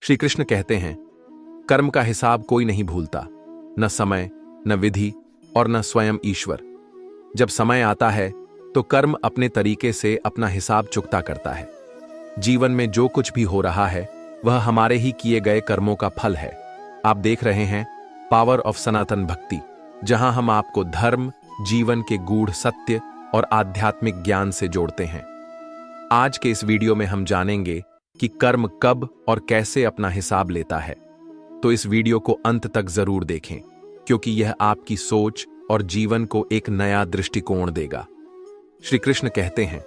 श्री कृष्ण कहते हैं, कर्म का हिसाब कोई नहीं भूलता, न समय, न विधि और न स्वयं ईश्वर। जब समय आता है तो कर्म अपने तरीके से अपना हिसाब चुकता करता है। जीवन में जो कुछ भी हो रहा है वह हमारे ही किए गए कर्मों का फल है। आप देख रहे हैं पावर ऑफ सनातन भक्ति, जहां हम आपको धर्म, जीवन के गूढ़ सत्य और आध्यात्मिक ज्ञान से जोड़ते हैं। आज के इस वीडियो में हम जानेंगे कि कर्म कब और कैसे अपना हिसाब लेता है। तो इस वीडियो को अंत तक जरूर देखें, क्योंकि यह आपकी सोच और जीवन को एक नया दृष्टिकोण देगा। श्री कृष्ण कहते हैं,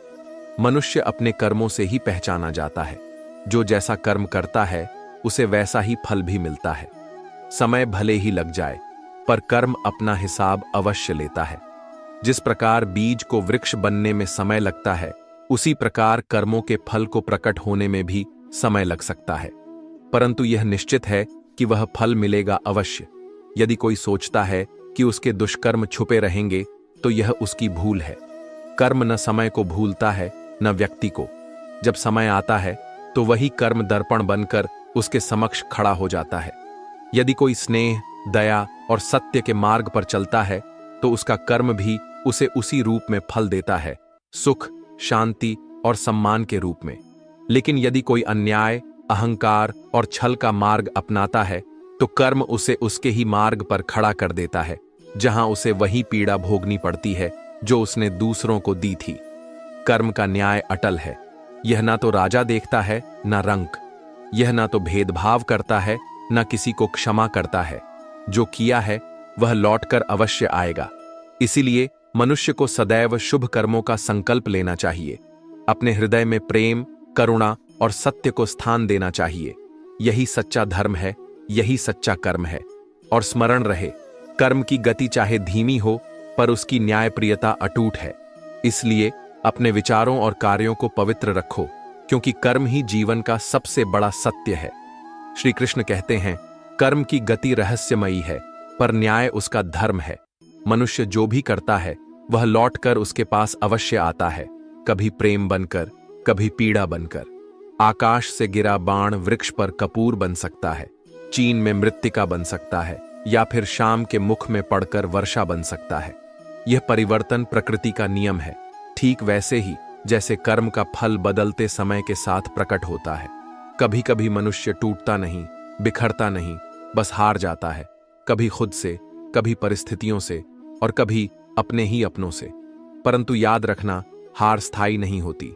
मनुष्य अपने कर्मों से ही पहचाना जाता है। जो जैसा कर्म करता है उसे वैसा ही फल भी मिलता है। समय भले ही लग जाए, पर कर्म अपना हिसाब अवश्य लेता है। जिस प्रकार बीज को वृक्ष बनने में समय लगता है, उसी प्रकार कर्मों के फल को प्रकट होने में भी समय लग सकता है, परंतु यह निश्चित है कि वह फल मिलेगा अवश्य। यदि कोई सोचता है कि उसके दुष्कर्म छुपे रहेंगे, तो यह उसकी भूल है। कर्म न समय को भूलता है, न व्यक्ति को। जब समय आता है तो वही कर्म दर्पण बनकर उसके समक्ष खड़ा हो जाता है। यदि कोई स्नेह, दया और सत्य के मार्ग पर चलता है, तो उसका कर्म भी उसे उसी रूप में फल देता है, सुख, शांति और सम्मान के रूप में। लेकिन यदि कोई अन्याय, अहंकार और छल का मार्ग अपनाता है, तो कर्म उसे उसके ही मार्ग पर खड़ा कर देता है, जहां उसे वही पीड़ा भोगनी पड़ती है जो उसने दूसरों को दी थी। कर्म का न्याय अटल है। यह ना तो राजा देखता है, ना रंक। यह ना तो भेदभाव करता है, ना किसी को क्षमा करता है। जो किया है वह लौटकर अवश्य आएगा। इसीलिए मनुष्य को सदैव शुभ कर्मों का संकल्प लेना चाहिए। अपने हृदय में प्रेम, करुणा और सत्य को स्थान देना चाहिए। यही सच्चा धर्म है, यही सच्चा कर्म है। और स्मरण रहे, कर्म की गति चाहे धीमी हो, पर उसकी न्यायप्रियता अटूट है। इसलिए अपने विचारों और कार्यों को पवित्र रखो, क्योंकि कर्म ही जीवन का सबसे बड़ा सत्य है। श्री कृष्ण कहते हैं, कर्म की गति रहस्यमयी है, पर न्याय उसका धर्म है। मनुष्य जो भी करता है वह लौटकर उसके पास अवश्य आता है, कभी प्रेम बनकर, कभी पीड़ा बनकर। आकाश से गिरा बाण वृक्ष पर कपूर बन सकता है, चीन में मृत्तिका बन सकता है, या फिर शाम के मुख में पड़कर वर्षा बन सकता है। यह परिवर्तन प्रकृति का नियम है। ठीक वैसे ही जैसे कर्म का फल बदलते समय के साथ प्रकट होता है। कभी कभी मनुष्य टूटता नहीं, बिखरता नहीं, बस हार जाता है, कभी खुद से, कभी परिस्थितियों से और कभी अपने ही अपनों से। परंतु याद रखना, हार स्थायी नहीं होती।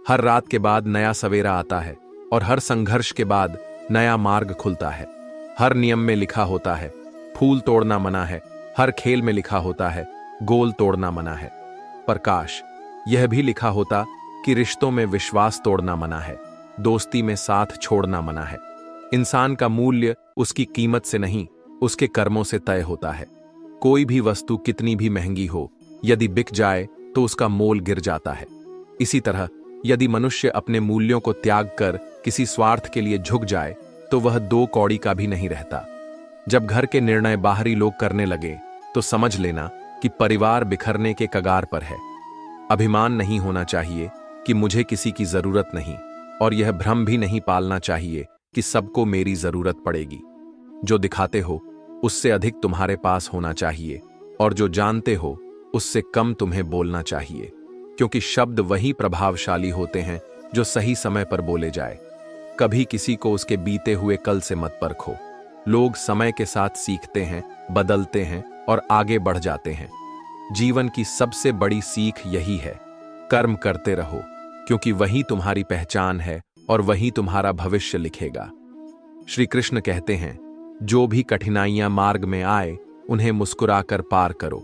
हर रात के बाद नया सवेरा आता है, और हर संघर्ष के बाद नया मार्ग खुलता है। हर नियम में लिखा होता है, फूल तोड़ना मना है। हर खेल में लिखा होता है, गोल तोड़ना मना है। पर काश यह भी लिखा होता कि रिश्तों में विश्वास तोड़ना मना है, दोस्ती में साथ छोड़ना मना है। इंसान का मूल्य उसकी कीमत से नहीं, उसके कर्मों से तय होता है। कोई भी वस्तु कितनी भी महंगी हो, यदि बिक जाए तो उसका मोल गिर जाता है। इसी तरह यदि मनुष्य अपने मूल्यों को त्याग कर किसी स्वार्थ के लिए झुक जाए, तो वह 2 कौड़ी का भी नहीं रहता। जब घर के निर्णय बाहरी लोग करने लगे, तो समझ लेना कि परिवार बिखरने के कगार पर है। अभिमान नहीं होना चाहिए कि मुझे किसी की जरूरत नहीं, और यह भ्रम भी नहीं पालना चाहिए कि सबको मेरी जरूरत पड़ेगी। जो दिखाते हो उससे अधिक तुम्हारे पास होना चाहिए, और जो जानते हो उससे कम तुम्हें बोलना चाहिए, क्योंकि शब्द वही प्रभावशाली होते हैं जो सही समय पर बोले जाए। कभी किसी को उसके बीते हुए कल से मत परखो। लोग समय के साथ सीखते हैं, बदलते हैं और आगे बढ़ जाते हैं। जीवन की सबसे बड़ी सीख यही है, कर्म करते रहो, क्योंकि वही तुम्हारी पहचान है और वही तुम्हारा भविष्य लिखेगा। श्री कृष्ण कहते हैं, जो भी कठिनाइयां मार्ग में आए उन्हें मुस्कुराकर पार करो,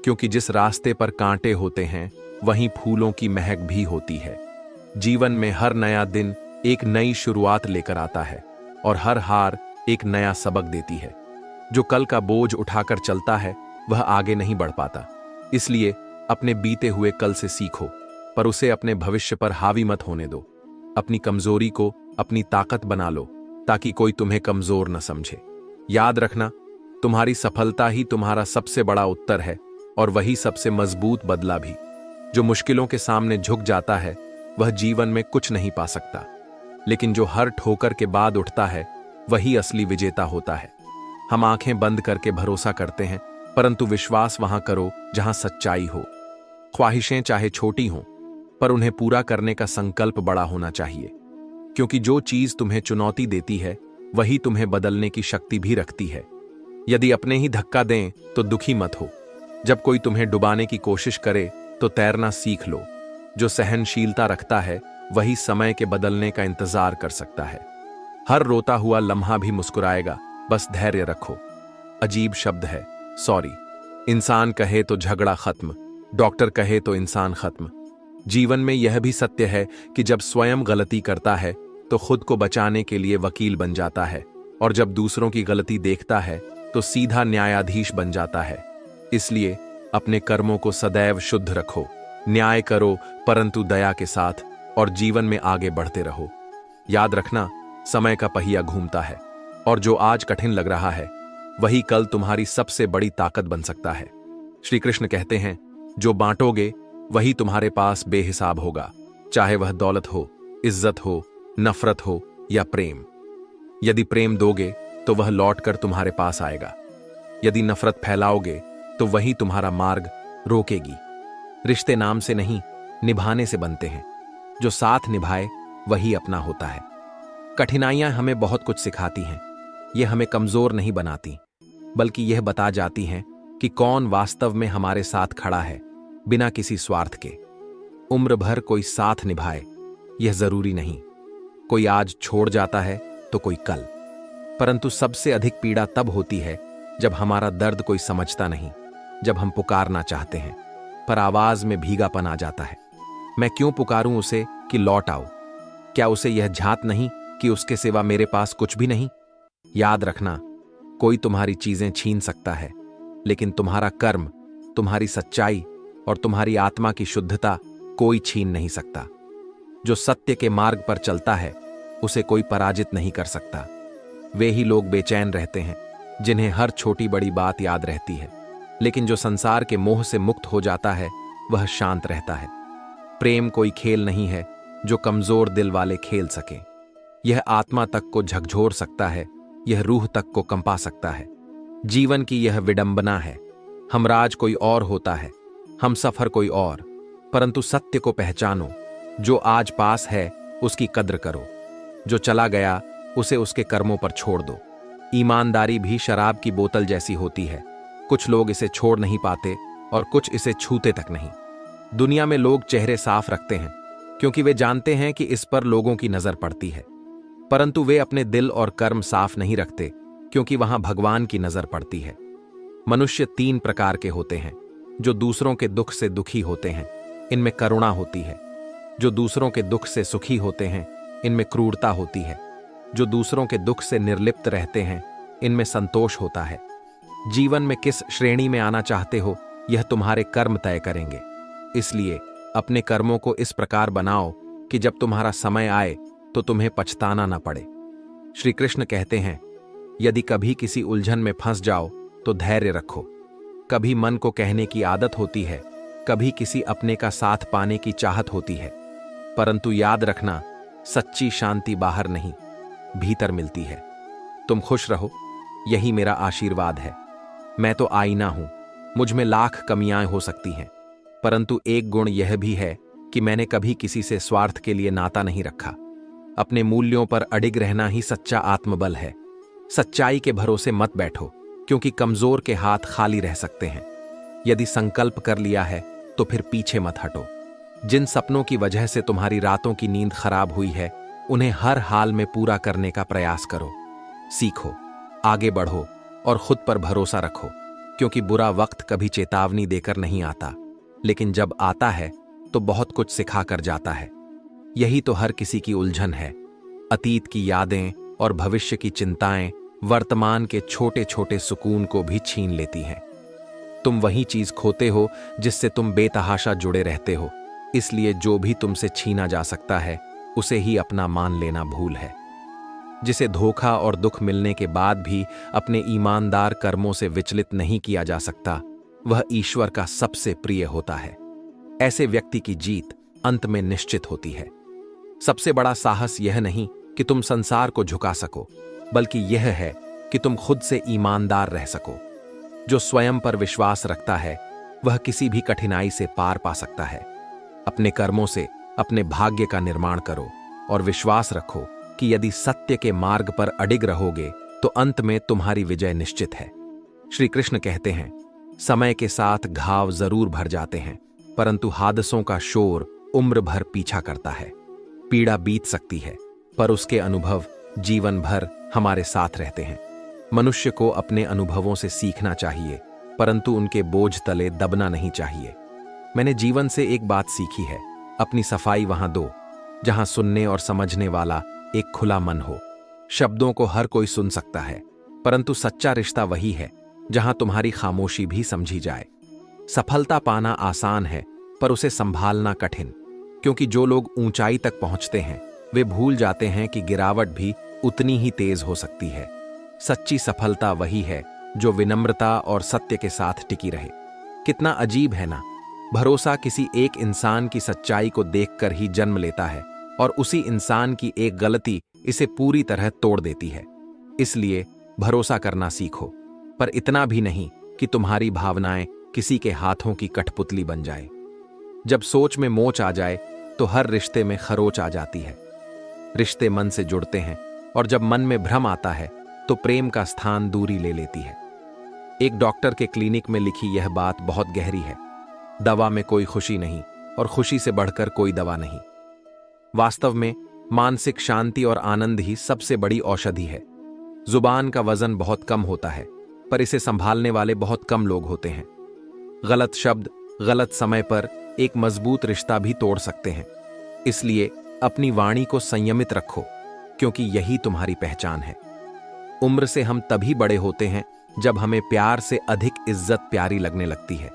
क्योंकि जिस रास्ते पर कांटे होते हैं वहीं फूलों की महक भी होती है। जीवन में हर नया दिन एक नई शुरुआत लेकर आता है, और हर हार एक नया सबक देती है। जो कल का बोझ उठाकर चलता है वह आगे नहीं बढ़ पाता। इसलिए अपने बीते हुए कल से सीखो, पर उसे अपने भविष्य पर हावी मत होने दो। अपनी कमजोरी को अपनी ताकत बना लो, ताकि कोई तुम्हें कमजोर न समझे। याद रखना, तुम्हारी सफलता ही तुम्हारा सबसे बड़ा उत्तर है, और वही सबसे मजबूत बदला भी। जो मुश्किलों के सामने झुक जाता है वह जीवन में कुछ नहीं पा सकता। लेकिन जो हर ठोकर के बाद उठता है वही असली विजेता होता है। हम आंखें बंद करके भरोसा करते हैं, परंतु विश्वास वहां करो जहां सच्चाई हो। ख्वाहिशें चाहे छोटी हों, पर उन्हें पूरा करने का संकल्प बड़ा होना चाहिए, क्योंकि जो चीज तुम्हें चुनौती देती है वही तुम्हें बदलने की शक्ति भी रखती है। यदि अपने ही धक्का दें तो दुखी मत हो। जब कोई तुम्हें डुबाने की कोशिश करे तो तैरना सीख लो। जो सहनशीलता रखता है वही समय के बदलने का इंतजार कर सकता है। हर रोता हुआ लम्हा भी मुस्कुराएगा, बस धैर्य रखो। अजीब शब्द है सॉरी। इंसान कहे तो झगड़ा खत्म, डॉक्टर कहे तो इंसान खत्म। जीवन में यह भी सत्य है कि जब स्वयं गलती करता है तो खुद को बचाने के लिए वकील बन जाता है, और जब दूसरों की गलती देखता है तो सीधा न्यायाधीश बन जाता है। इसलिए अपने कर्मों को सदैव शुद्ध रखो, न्याय करो परंतु दया के साथ, और जीवन में आगे बढ़ते रहो। याद रखना, समय का पहिया घूमता है, और जो आज कठिन लग रहा है वही कल तुम्हारी सबसे बड़ी ताकत बन सकता है। श्री कृष्ण कहते हैं, जो बांटोगे वही तुम्हारे पास बेहिसाब होगा, चाहे वह दौलत हो, इज्जत हो, नफरत हो या प्रेम। यदि प्रेम दोगे तो वह लौटकर तुम्हारे पास आएगा। यदि नफरत फैलाओगे तो वही तुम्हारा मार्ग रोकेगी। रिश्ते नाम से नहीं, निभाने से बनते हैं। जो साथ निभाए वही अपना होता है। कठिनाइयां हमें बहुत कुछ सिखाती हैं। ये हमें कमजोर नहीं बनाती, बल्कि यह बता जाती हैं कि कौन वास्तव में हमारे साथ खड़ा है, बिना किसी स्वार्थ के। उम्र भर कोई साथ निभाए यह जरूरी नहीं। कोई आज छोड़ जाता है तो कोई कल। परंतु सबसे अधिक पीड़ा तब होती है जब हमारा दर्द कोई समझता नहीं, जब हम पुकारना चाहते हैं पर आवाज में भीगापन आ जाता है। मैं क्यों पुकारूं उसे कि लौट आओ? क्या उसे यह झात नहीं कि उसके सिवा मेरे पास कुछ भी नहीं? याद रखना, कोई तुम्हारी चीजें छीन सकता है, लेकिन तुम्हारा कर्म, तुम्हारी सच्चाई और तुम्हारी आत्मा की शुद्धता कोई छीन नहीं सकता। जो सत्य के मार्ग पर चलता है उसे कोई पराजित नहीं कर सकता। वे ही लोग बेचैन रहते हैं जिन्हें हर छोटी बड़ी बात याद रहती है, लेकिन जो संसार के मोह से मुक्त हो जाता है वह शांत रहता है। प्रेम कोई खेल नहीं है जो कमजोर दिल वाले खेल सके। यह आत्मा तक को झकझोर सकता है, यह रूह तक को कंपा सकता है। जीवन की यह विडंबना है। हमराज कोई और होता है, हम सफर कोई और, परंतु सत्य को पहचानो। जो आज पास है उसकी कद्र करो, जो चला गया उसे उसके कर्मों पर छोड़ दो। ईमानदारी भी शराब की बोतल जैसी होती है, कुछ लोग इसे छोड़ नहीं पाते और कुछ इसे छूते तक नहीं। दुनिया में लोग चेहरे साफ रखते हैं क्योंकि वे जानते हैं कि इस पर लोगों की नजर पड़ती है, परंतु वे अपने दिल और कर्म साफ नहीं रखते क्योंकि वहां भगवान की नजर पड़ती है। मनुष्य 3 प्रकार के होते हैं। जो दूसरों के दुख से दुखी होते हैं, इनमें करुणा होती है। जो दूसरों के दुख से सुखी होते हैं, इनमें क्रूरता होती है। जो दूसरों के दुख से निर्लिप्त रहते हैं, इनमें संतोष होता है। जीवन में किस श्रेणी में आना चाहते हो यह तुम्हारे कर्म तय करेंगे। इसलिए अपने कर्मों को इस प्रकार बनाओ कि जब तुम्हारा समय आए तो तुम्हें पछताना न पड़े। श्री कृष्ण कहते हैं, यदि कभी किसी उलझन में फंस जाओ तो धैर्य रखो। कभी मन को कहने की आदत होती है, कभी किसी अपने का साथ पाने की चाहत होती है, परंतु याद रखना, सच्ची शांति बाहर नहीं, भीतर मिलती है। तुम खुश रहो, यही मेरा आशीर्वाद है। मैं तो आईना हूं, मुझ में लाख कमियां हो सकती हैं, परंतु एक गुण यह भी है कि मैंने कभी किसी से स्वार्थ के लिए नाता नहीं रखा। अपने मूल्यों पर अडिग रहना ही सच्चा आत्मबल है। सच्चाई के भरोसे मत बैठो, क्योंकि कमजोर के हाथ खाली रह सकते हैं। यदि संकल्प कर लिया है तो फिर पीछे मत हटो। जिन सपनों की वजह से तुम्हारी रातों की नींद खराब हुई है, उन्हें हर हाल में पूरा करने का प्रयास करो। सीखो, आगे बढ़ो और खुद पर भरोसा रखो, क्योंकि बुरा वक्त कभी चेतावनी देकर नहीं आता, लेकिन जब आता है तो बहुत कुछ सिखा कर जाता है। यही तो हर किसी की उलझन है। अतीत की यादें और भविष्य की चिंताएं वर्तमान के छोटे छोटे सुकून को भी छीन लेती हैं। तुम वही चीज खोते हो जिससे तुम बेतहाशा जुड़े रहते हो। इसलिए जो भी तुमसे छीना जा सकता है उसे ही अपना मान लेना भूल है। जिसे धोखा और दुख मिलने के बाद भी अपने ईमानदार कर्मों से विचलित नहीं किया जा सकता, वह ईश्वर का सबसे प्रिय होता है। ऐसे व्यक्ति की जीत अंत में निश्चित होती है। सबसे बड़ा साहस यह नहीं कि तुम संसार को झुका सको, बल्कि यह है कि तुम खुद से ईमानदार रह सको। जो स्वयं पर विश्वास रखता है वह किसी भी कठिनाई से पार पा सकता है। अपने कर्मों से अपने भाग्य का निर्माण करो और विश्वास रखो कि यदि सत्य के मार्ग पर अडिग रहोगे तो अंत में तुम्हारी विजय निश्चित है। श्री कृष्ण कहते हैं, समय के साथ घाव जरूर भर जाते हैं, परंतु हादसों का शोर उम्र भर पीछा करता है। पीड़ा बीत सकती है, पर उसके अनुभव जीवन भर हमारे साथ रहते हैं। मनुष्य को अपने अनुभवों से सीखना चाहिए, परंतु उनके बोझ तले दबना नहीं चाहिए। मैंने जीवन से एक बात सीखी है, अपनी सफाई वहां दो जहां सुनने और समझने वाला एक खुला मन हो। शब्दों को हर कोई सुन सकता है, परंतु सच्चा रिश्ता वही है जहां तुम्हारी खामोशी भी समझी जाए। सफलता पाना आसान है, पर उसे संभालना कठिन, क्योंकि जो लोग ऊंचाई तक पहुंचते हैं वे भूल जाते हैं कि गिरावट भी उतनी ही तेज हो सकती है। सच्ची सफलता वही है जो विनम्रता और सत्य के साथ टिकी रहे। कितना अजीब है ना, भरोसा किसी एक इंसान की सच्चाई को देखकर ही जन्म लेता है और उसी इंसान की एक गलती इसे पूरी तरह तोड़ देती है। इसलिए भरोसा करना सीखो, पर इतना भी नहीं कि तुम्हारी भावनाएं किसी के हाथों की कठपुतली बन जाए। जब सोच में मोच आ जाए तो हर रिश्ते में खरोच आ जाती है। रिश्ते मन से जुड़ते हैं, और जब मन में भ्रम आता है तो प्रेम का स्थान दूरी ले लेती है। एक डॉक्टर के क्लिनिक में लिखी यह बात बहुत गहरी है, दवा में कोई खुशी नहीं और खुशी से बढ़कर कोई दवा नहीं। वास्तव में मानसिक शांति और आनंद ही सबसे बड़ी औषधि है। जुबान का वजन बहुत कम होता है, पर इसे संभालने वाले बहुत कम लोग होते हैं। गलत शब्द गलत समय पर एक मजबूत रिश्ता भी तोड़ सकते हैं। इसलिए अपनी वाणी को संयमित रखो, क्योंकि यही तुम्हारी पहचान है। उम्र से हम तभी बड़े होते हैं जब हमें प्यार से अधिक इज्जत प्यारी लगने लगती है,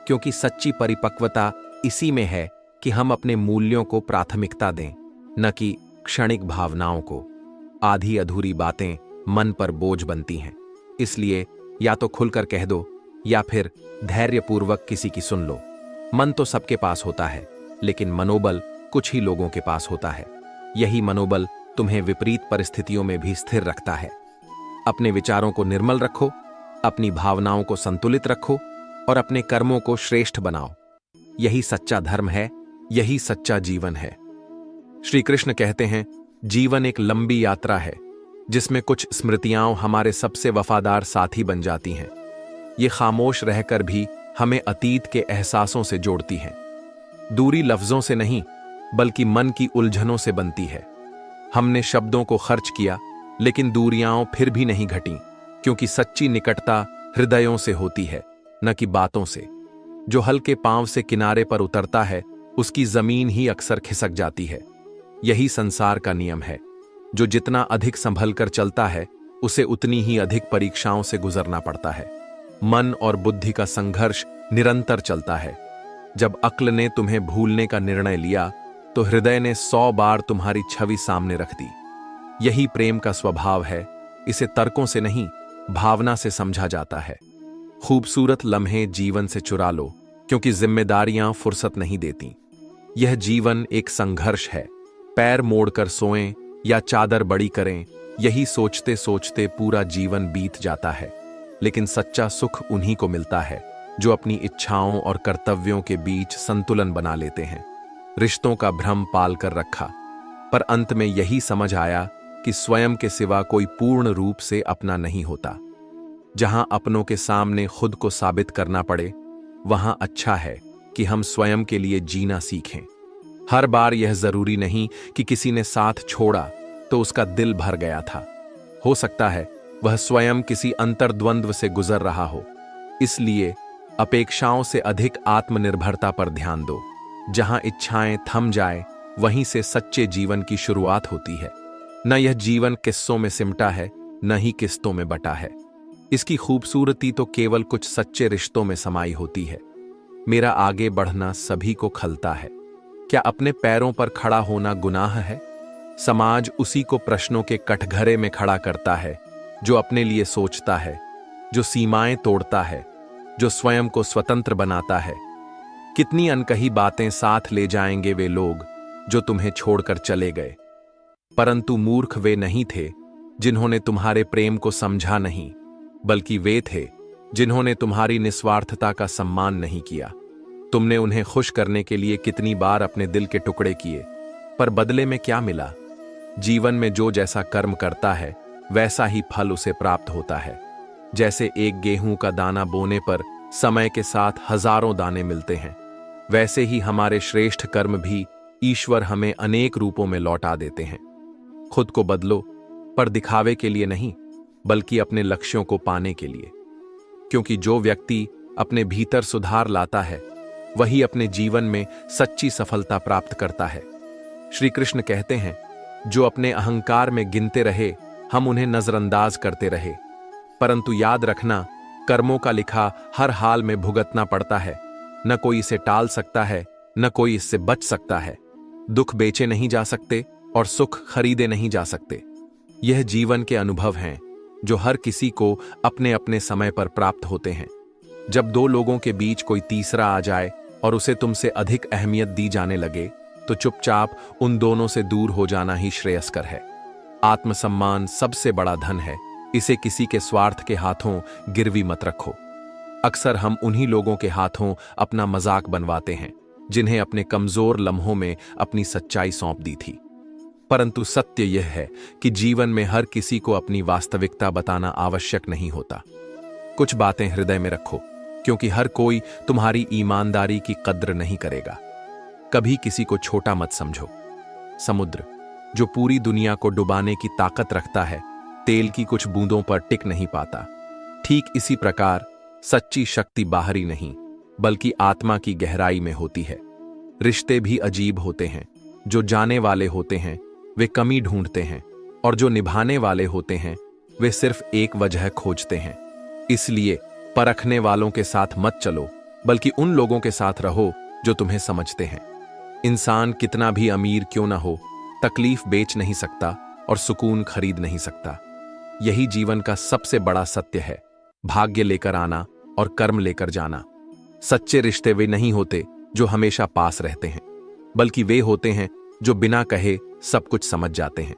क्योंकि सच्ची परिपक्वता इसी में है कि हम अपने मूल्यों को प्राथमिकता दें, न कि क्षणिक भावनाओं को। आधी अधूरी बातें मन पर बोझ बनती हैं, इसलिए या तो खुलकर कह दो या फिर धैर्यपूर्वक किसी की सुन लो। मन तो सबके पास होता है, लेकिन मनोबल कुछ ही लोगों के पास होता है। यही मनोबल तुम्हें विपरीत परिस्थितियों में भी स्थिर रखता है। अपने विचारों को निर्मल रखो, अपनी भावनाओं को संतुलित रखो और अपने कर्मों को श्रेष्ठ बनाओ। यही सच्चा धर्म है, यही सच्चा जीवन है। श्री कृष्ण कहते हैं, जीवन एक लंबी यात्रा है जिसमें कुछ स्मृतियां हमारे सबसे वफादार साथी बन जाती हैं। ये खामोश रहकर भी हमें अतीत के एहसासों से जोड़ती हैं। दूरी लफ्जों से नहीं, बल्कि मन की उलझनों से बनती है। हमने शब्दों को खर्च किया, लेकिन दूरियां फिर भी नहीं घटीं, क्योंकि सच्ची निकटता हृदयों से होती है, न कि बातों से। जो हल्के पांव से किनारे पर उतरता है, उसकी जमीन ही अक्सर खिसक जाती है। यही संसार का नियम है। जो जितना अधिक संभल कर चलता है, उसे उतनी ही अधिक परीक्षाओं से गुजरना पड़ता है। मन और बुद्धि का संघर्ष निरंतर चलता है। जब अक्ल ने तुम्हें भूलने का निर्णय लिया, तो हृदय ने 100 बार तुम्हारी छवि सामने रख दी। यही प्रेम का स्वभाव है। इसे तर्कों से नहीं, भावना से समझा जाता है। खूबसूरत लम्हे जीवन से चुरा लो, क्योंकि जिम्मेदारियां फुर्सत नहीं देती। यह जीवन एक संघर्ष है। पैर मोड़कर सोएं या चादर बड़ी करें, यही सोचते सोचते पूरा जीवन बीत जाता है। लेकिन सच्चा सुख उन्हीं को मिलता है जो अपनी इच्छाओं और कर्तव्यों के बीच संतुलन बना लेते हैं। रिश्तों का भ्रम पाल कर रखा, पर अंत में यही समझ आया कि स्वयं के सिवा कोई पूर्ण रूप से अपना नहीं होता। जहां अपनों के सामने खुद को साबित करना पड़े, वहां अच्छा है कि हम स्वयं के लिए जीना सीखें। हर बार यह जरूरी नहीं कि किसी ने साथ छोड़ा तो उसका दिल भर गया था। हो सकता है वह स्वयं किसी अंतर्द्वंद्व से गुजर रहा हो। इसलिए अपेक्षाओं से अधिक आत्मनिर्भरता पर ध्यान दो। जहां इच्छाएं थम जाए, वहीं से सच्चे जीवन की शुरुआत होती है। न यह जीवन किस्सों में सिमटा है, न ही किस्तों में बटा है। इसकी खूबसूरती तो केवल कुछ सच्चे रिश्तों में समाई होती है। मेरा आगे बढ़ना सभी को खलता है। क्या अपने पैरों पर खड़ा होना गुनाह है? समाज उसी को प्रश्नों के कटघरे में खड़ा करता है जो अपने लिए सोचता है, जो सीमाएं तोड़ता है, जो स्वयं को स्वतंत्र बनाता है। कितनी अनकही बातें साथ ले जाएंगे वे लोग जो तुम्हें छोड़कर चले गए। परंतु मूर्ख वे नहीं थे जिन्होंने तुम्हारे प्रेम को समझा नहीं, बल्कि वे थे जिन्होंने तुम्हारी निस्वार्थता का सम्मान नहीं किया। तुमने उन्हें खुश करने के लिए कितनी बार अपने दिल के टुकड़े किए, पर बदले में क्या मिला? जीवन में जो जैसा कर्म करता है वैसा ही फल उसे प्राप्त होता है। जैसे एक गेहूं का दाना बोने पर समय के साथ हजारों दाने मिलते हैं, वैसे ही हमारे श्रेष्ठ कर्म भी ईश्वर हमें अनेक रूपों में लौटा देते हैं। खुद को बदलो, पर दिखावे के लिए नहीं, बल्कि अपने लक्ष्यों को पाने के लिए। क्योंकि जो व्यक्ति अपने भीतर सुधार लाता है वही अपने जीवन में सच्ची सफलता प्राप्त करता है। श्री कृष्ण कहते हैं, जो अपने अहंकार में गिनते रहे हम उन्हें नजरअंदाज करते रहे। परंतु याद रखना, कर्मों का लिखा हर हाल में भुगतना पड़ता है। न कोई इसे टाल सकता है, न कोई इससे बच सकता है। दुख बेचे नहीं जा सकते और सुख खरीदे नहीं जा सकते। यह जीवन के अनुभव हैं जो हर किसी को अपने अपने समय पर प्राप्त होते हैं। जब दो लोगों के बीच कोई तीसरा आ जाए और उसे तुमसे अधिक अहमियत दी जाने लगे, तो चुपचाप उन दोनों से दूर हो जाना ही श्रेयस्कर है। आत्मसम्मान सबसे बड़ा धन है, इसे किसी के स्वार्थ के हाथों गिरवी मत रखो। अक्सर हम उन्हीं लोगों के हाथों अपना मजाक बनवाते हैं जिन्हें अपने कमजोर लम्हों में अपनी सच्चाई सौंप दी थी। परंतु सत्य यह है कि जीवन में हर किसी को अपनी वास्तविकता बताना आवश्यक नहीं होता। कुछ बातें हृदय में रखो, क्योंकि हर कोई तुम्हारी ईमानदारी की कद्र नहीं करेगा। कभी किसी को छोटा मत समझो। समुद्र जो पूरी दुनिया को डुबाने की ताकत रखता है, तेल की कुछ बूंदों पर टिक नहीं पाता। ठीक इसी प्रकार सच्ची शक्ति बाहरी नहीं, बल्कि आत्मा की गहराई में होती है। रिश्ते भी अजीब होते हैं। जो जाने वाले होते हैं वे कमी ढूंढते हैं, और जो निभाने वाले होते हैं वे सिर्फ एक वजह खोजते हैं। इसलिए परखने वालों के साथ मत चलो, बल्कि उन लोगों के साथ रहो जो तुम्हें समझते हैं। इंसान कितना भी अमीर क्यों ना हो, तकलीफ बेच नहीं सकता और सुकून खरीद नहीं सकता। यही जीवन का सबसे बड़ा सत्य है। भाग्य लेकर आना और कर्म लेकर जाना। सच्चे रिश्ते वे नहीं होते जो हमेशा पास रहते हैं, बल्कि वे होते हैं जो बिना कहे सब कुछ समझ जाते हैं,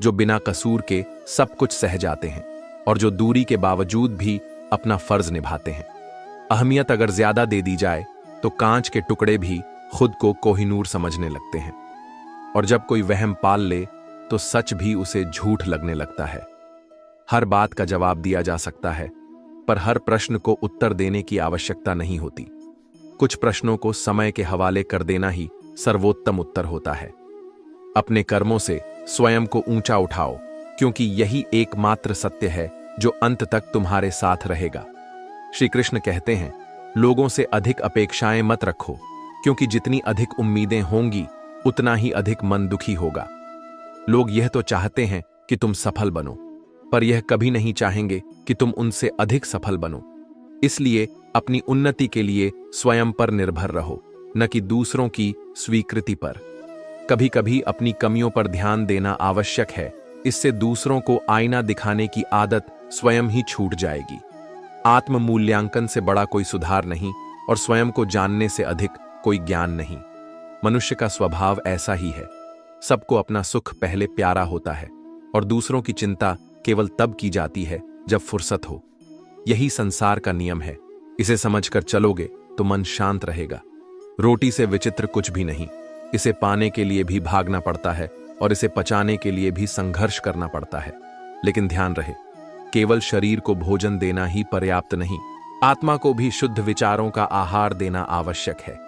जो बिना कसूर के सब कुछ सह जाते हैं, और जो दूरी के बावजूद भी अपना फर्ज निभाते हैं। अहमियत अगर ज्यादा दे दी जाए तो कांच के टुकड़े भी खुद को कोहिनूर समझने लगते हैं, और जब कोई वहम पाल ले तो सच भी उसे झूठ लगने लगता है। हर बात का जवाब दिया जा सकता है, पर हर प्रश्न को उत्तर देने की आवश्यकता नहीं होती। कुछ प्रश्नों को समय के हवाले कर देना ही सर्वोत्तम उत्तर होता है। अपने कर्मों से स्वयं को ऊंचा उठाओ, क्योंकि यही एकमात्र सत्य है जो अंत तक तुम्हारे साथ रहेगा। श्री कृष्ण कहते हैं, लोगों से अधिक अपेक्षाएं मत रखो, क्योंकि जितनी अधिक उम्मीदें होंगी उतना ही अधिक मन दुखी होगा। लोग यह तो चाहते हैं कि तुम सफल बनो, पर यह कभी नहीं चाहेंगे कि तुम उनसे अधिक सफल बनो। इसलिए अपनी उन्नति के लिए स्वयं पर निर्भर रहो, न कि दूसरों की स्वीकृति पर। कभी कभी अपनी कमियों पर ध्यान देना आवश्यक है, इससे दूसरों को आईना दिखाने की आदत स्वयं ही छूट जाएगी। आत्म मूल्यांकन से बड़ा कोई सुधार नहीं, और स्वयं को जानने से अधिक कोई ज्ञान नहीं। मनुष्य का स्वभाव ऐसा ही है। सबको अपना सुख पहले प्यारा होता है, और दूसरों की चिंता केवल तब की जाती है जब फुर्सत हो। यही संसार का नियम है। इसे समझकर चलोगे तो मन शांत रहेगा। रोटी से विचित्र कुछ भी नहीं। इसे पाने के लिए भी भागना पड़ता है, और इसे पचाने के लिए भी संघर्ष करना पड़ता है। लेकिन ध्यान रहे, केवल शरीर को भोजन देना ही पर्याप्त नहीं, आत्मा को भी शुद्ध विचारों का आहार देना आवश्यक है।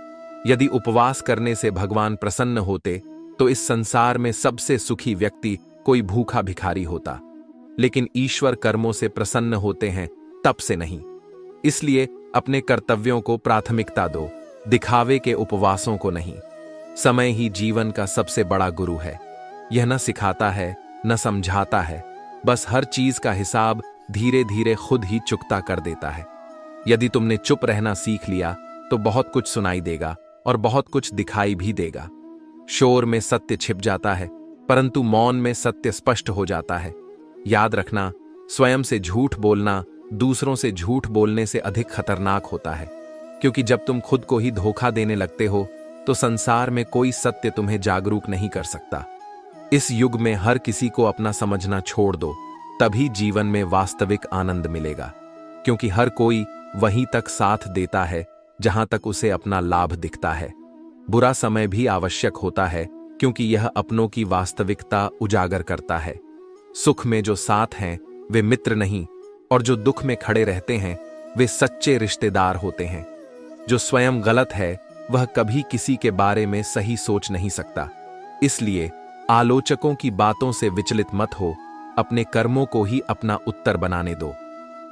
यदि उपवास करने से भगवान प्रसन्न होते तो इस संसार में सबसे सुखी व्यक्ति कोई भूखा भिखारी होता। लेकिन ईश्वर कर्मों से प्रसन्न होते हैं, तप से नहीं। इसलिए अपने कर्तव्यों को प्राथमिकता दो, दिखावे के उपवासों को नहीं। समय ही जीवन का सबसे बड़ा गुरु है। यह न सिखाता है न समझाता है, बस हर चीज का हिसाब धीरे धीरे खुद ही चुकता कर देता है। यदि तुमने चुप रहना सीख लिया तो बहुत कुछ सुनाई देगा और बहुत कुछ दिखाई भी देगा। शोर में सत्य छिप जाता है, परंतु मौन में सत्य स्पष्ट हो जाता है। याद रखना, स्वयं से झूठ बोलना दूसरों से झूठ बोलने से अधिक खतरनाक होता है, क्योंकि जब तुम खुद को ही धोखा देने लगते हो तो संसार में कोई सत्य तुम्हें जागरूक नहीं कर सकता। इस युग में हर किसी को अपना समझना छोड़ दो, तभी जीवन में वास्तविक आनंद मिलेगा। क्योंकि हर कोई वहीं तक साथ देता है जहां तक उसे अपना लाभ दिखता है। बुरा समय भी आवश्यक होता है, क्योंकि यह अपनों की वास्तविकता उजागर करता है। सुख में जो साथ हैं वे मित्र नहीं, और जो दुख में खड़े रहते हैं वे सच्चे रिश्तेदार होते हैं। जो स्वयं गलत है वह कभी किसी के बारे में सही सोच नहीं सकता। इसलिए आलोचकों की बातों से विचलित मत हो, अपने कर्मों को ही अपना उत्तर बनाने दो।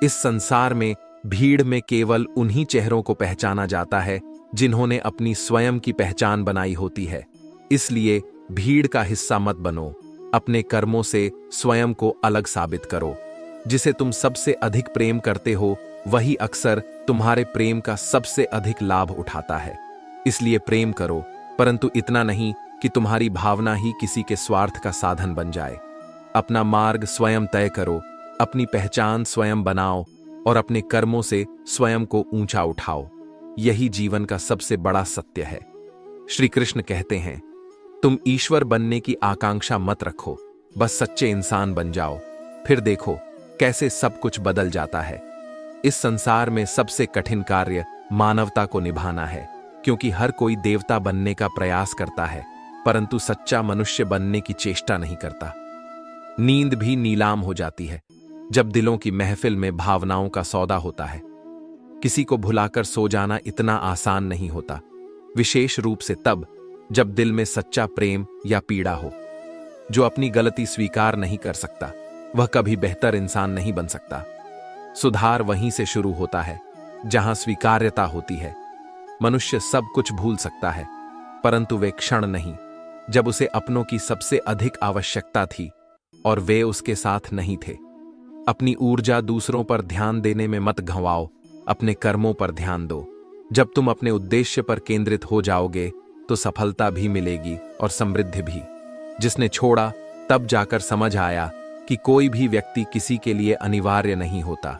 इस संसार में भीड़ में केवल उन्हीं चेहरों को पहचाना जाता है जिन्होंने अपनी स्वयं की पहचान बनाई होती है। इसलिए भीड़ का हिस्सा मत बनो, अपने कर्मों से स्वयं को अलग साबित करो। जिसे तुम सबसे अधिक प्रेम करते हो वही अक्सर तुम्हारे प्रेम का सबसे अधिक लाभ उठाता है। इसलिए प्रेम करो, परंतु इतना नहीं कि तुम्हारी भावना ही किसी के स्वार्थ का साधन बन जाए। अपना मार्ग स्वयं तय करो, अपनी पहचान स्वयं बनाओ और अपने कर्मों से स्वयं को ऊंचा उठाओ। यही जीवन का सबसे बड़ा सत्य है। श्री कृष्ण कहते हैं, तुम ईश्वर बनने की आकांक्षा मत रखो, बस सच्चे इंसान बन जाओ, फिर देखो कैसे सब कुछ बदल जाता है। इस संसार में सबसे कठिन कार्य मानवता को निभाना है, क्योंकि हर कोई देवता बनने का प्रयास करता है, परंतु सच्चा मनुष्य बनने की चेष्टा नहीं करता। नींद भी नीलाम हो जाती है जब दिलों की महफिल में भावनाओं का सौदा होता है। किसी को भुलाकर सो जाना इतना आसान नहीं होता, विशेष रूप से तब जब दिल में सच्चा प्रेम या पीड़ा हो। जो अपनी गलती स्वीकार नहीं कर सकता वह कभी बेहतर इंसान नहीं बन सकता। सुधार वहीं से शुरू होता है जहां स्वीकार्यता होती है। मनुष्य सब कुछ भूल सकता है, परंतु वे क्षण नहीं जब उसे अपनों की सबसे अधिक आवश्यकता थी और वे उसके साथ नहीं थे। अपनी ऊर्जा दूसरों पर ध्यान देने में मत गंवाओ, अपने कर्मों पर ध्यान दो। जब तुम अपने उद्देश्य पर केंद्रित हो जाओगे तो सफलता भी मिलेगी और समृद्धि भी। जिसने छोड़ा तब जाकर समझ आया कि कोई भी व्यक्ति किसी के लिए अनिवार्य नहीं होता।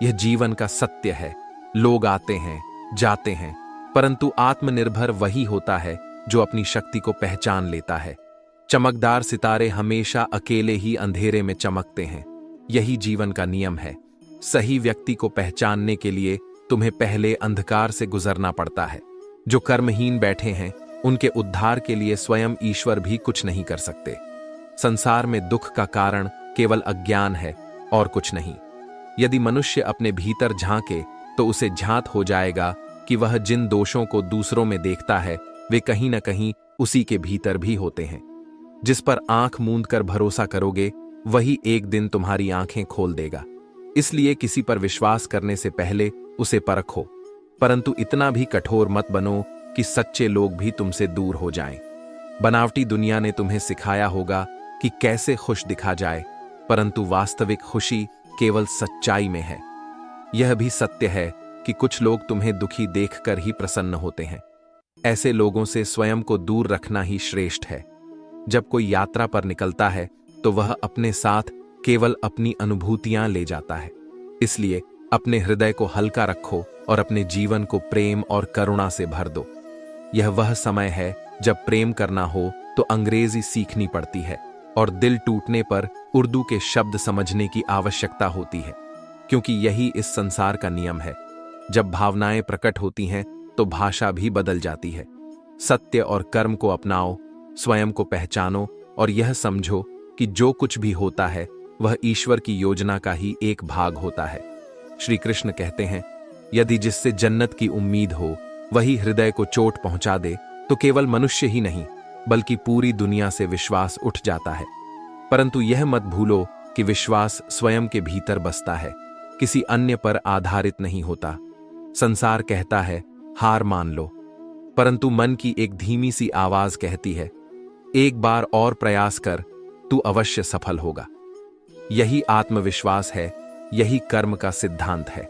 यह जीवन का सत्य है। लोग आते हैं, जाते हैं, परंतु आत्मनिर्भर वही होता है जो अपनी शक्ति को पहचान लेता है। चमकदार सितारे हमेशा अकेले ही अंधेरे में चमकते हैं। यही जीवन का नियम है। सही व्यक्ति को पहचानने के लिए तुम्हें पहले अंधकार से गुजरना पड़ता है। जो कर्महीन बैठे हैं उनके उद्धार के लिए स्वयं ईश्वर भी कुछ नहीं कर सकते। संसार में दुख का कारण केवल अज्ञान है और कुछ नहीं। यदि मनुष्य अपने भीतर झांके तो उसे ज्ञात हो जाएगा कि वह जिन दोषों को दूसरों में देखता है वे कहीं न कहीं उसी के भीतर भी होते हैं। जिस पर आंख मूंद कर भरोसा करोगे वही एक दिन तुम्हारी आंखें खोल देगा। इसलिए किसी पर विश्वास करने से पहले उसे परखो, परंतु इतना भी कठोर मत बनो कि सच्चे लोग भी तुमसे दूर हो जाएं। बनावटी दुनिया ने तुम्हें सिखाया होगा कि कैसे खुश दिखा जाए, परंतु वास्तविक खुशी केवल सच्चाई में है। यह भी सत्य है कि कुछ लोग तुम्हें दुखी देखकर ही प्रसन्न होते हैं। ऐसे लोगों से स्वयं को दूर रखना ही श्रेष्ठ है। जब कोई यात्रा पर निकलता है तो वह अपने साथ केवल अपनी अनुभूतियां ले जाता है। इसलिए अपने हृदय को हल्का रखो और अपने जीवन को प्रेम और करुणा से भर दो। यह वह समय है जब प्रेम करना हो तो अंग्रेजी सीखनी पड़ती है और दिल टूटने पर उर्दू के शब्द समझने की आवश्यकता होती है, क्योंकि यही इस संसार का नियम है। जब भावनाएं प्रकट होती हैं तो भाषा भी बदल जाती है। सत्य और कर्म को अपनाओ, स्वयं को पहचानो और यह समझो कि जो कुछ भी होता है वह ईश्वर की योजना का ही एक भाग होता है। श्री कृष्ण कहते हैं, यदि जिससे जन्नत की उम्मीद हो वही हृदय को चोट पहुंचा दे तो केवल मनुष्य ही नहीं बल्कि पूरी दुनिया से विश्वास उठ जाता है। परंतु यह मत भूलो कि विश्वास स्वयं के भीतर बसता है, किसी अन्य पर आधारित नहीं होता। संसार कहता है हार मान लो, परंतु मन की एक धीमी सी आवाज कहती है एक बार और प्रयास कर, तू अवश्य सफल होगा। यही आत्मविश्वास है, यही कर्म का सिद्धांत है।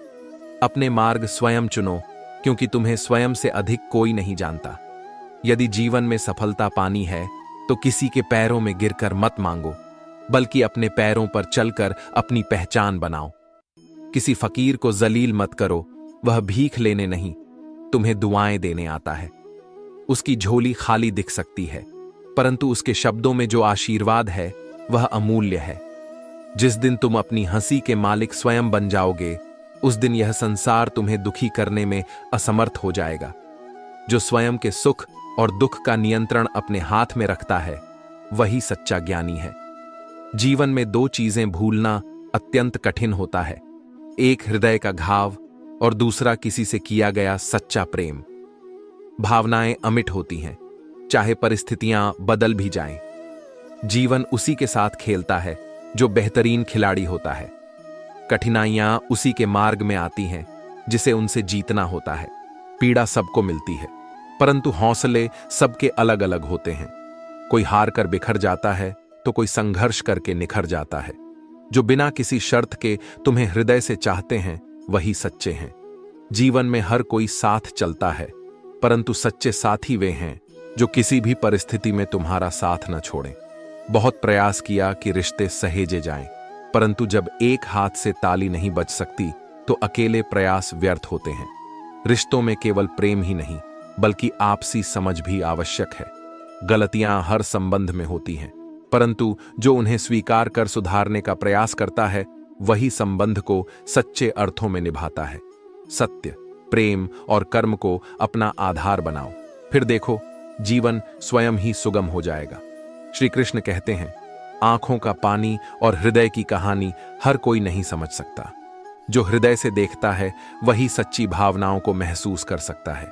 अपने मार्ग स्वयं चुनो, क्योंकि तुम्हें स्वयं से अधिक कोई नहीं जानता। यदि जीवन में सफलता पानी है तो किसी के पैरों में गिरकर मत मांगो, बल्कि अपने पैरों पर चलकर अपनी पहचान बनाओ। किसी फकीर को जलील मत करो, वह भीख लेने नहीं तुम्हें दुआएं देने आता है। उसकी झोली खाली दिख सकती है, परंतु उसके शब्दों में जो आशीर्वाद है वह अमूल्य है। जिस दिन तुम अपनी हंसी के मालिक स्वयं बन जाओगे, उस दिन यह संसार तुम्हें दुखी करने में असमर्थ हो जाएगा। जो स्वयं के सुख और दुख का नियंत्रण अपने हाथ में रखता है, वही सच्चा ज्ञानी है। जीवन में दो चीजें भूलना अत्यंत कठिन होता है, एक हृदय का घाव और दूसरा किसी से किया गया सच्चा प्रेम। भावनाएं अमिट होती हैं, चाहे परिस्थितियां बदल भी जाएं। जीवन उसी के साथ खेलता है जो बेहतरीन खिलाड़ी होता है। कठिनाइयां उसी के मार्ग में आती हैं जिसे उनसे जीतना होता है। पीड़ा सबको मिलती है, परंतु हौसले सबके अलग अलग होते हैं। कोई हार कर बिखर जाता है तो कोई संघर्ष करके निखर जाता है। जो बिना किसी शर्त के तुम्हें हृदय से चाहते हैं, वही सच्चे हैं। जीवन में हर कोई साथ चलता है, परंतु सच्चे साथी वे हैं जो किसी भी परिस्थिति में तुम्हारा साथ न छोड़ें। बहुत प्रयास किया कि रिश्ते सहेजे जाएं, परंतु जब एक हाथ से ताली नहीं बज सकती तो अकेले प्रयास व्यर्थ होते हैं। रिश्तों में केवल प्रेम ही नहीं, बल्कि आपसी समझ भी आवश्यक है। गलतियां हर संबंध में होती हैं, परंतु जो उन्हें स्वीकार कर सुधारने का प्रयास करता है, वही संबंध को सच्चे अर्थों में निभाता है। सत्य, प्रेम और कर्म को अपना आधार बनाओ, फिर देखो जीवन स्वयं ही सुगम हो जाएगा। श्री कृष्ण कहते हैं, आंखों का पानी और हृदय की कहानी हर कोई नहीं समझ सकता। जो हृदय से देखता है, वही सच्ची भावनाओं को महसूस कर सकता है।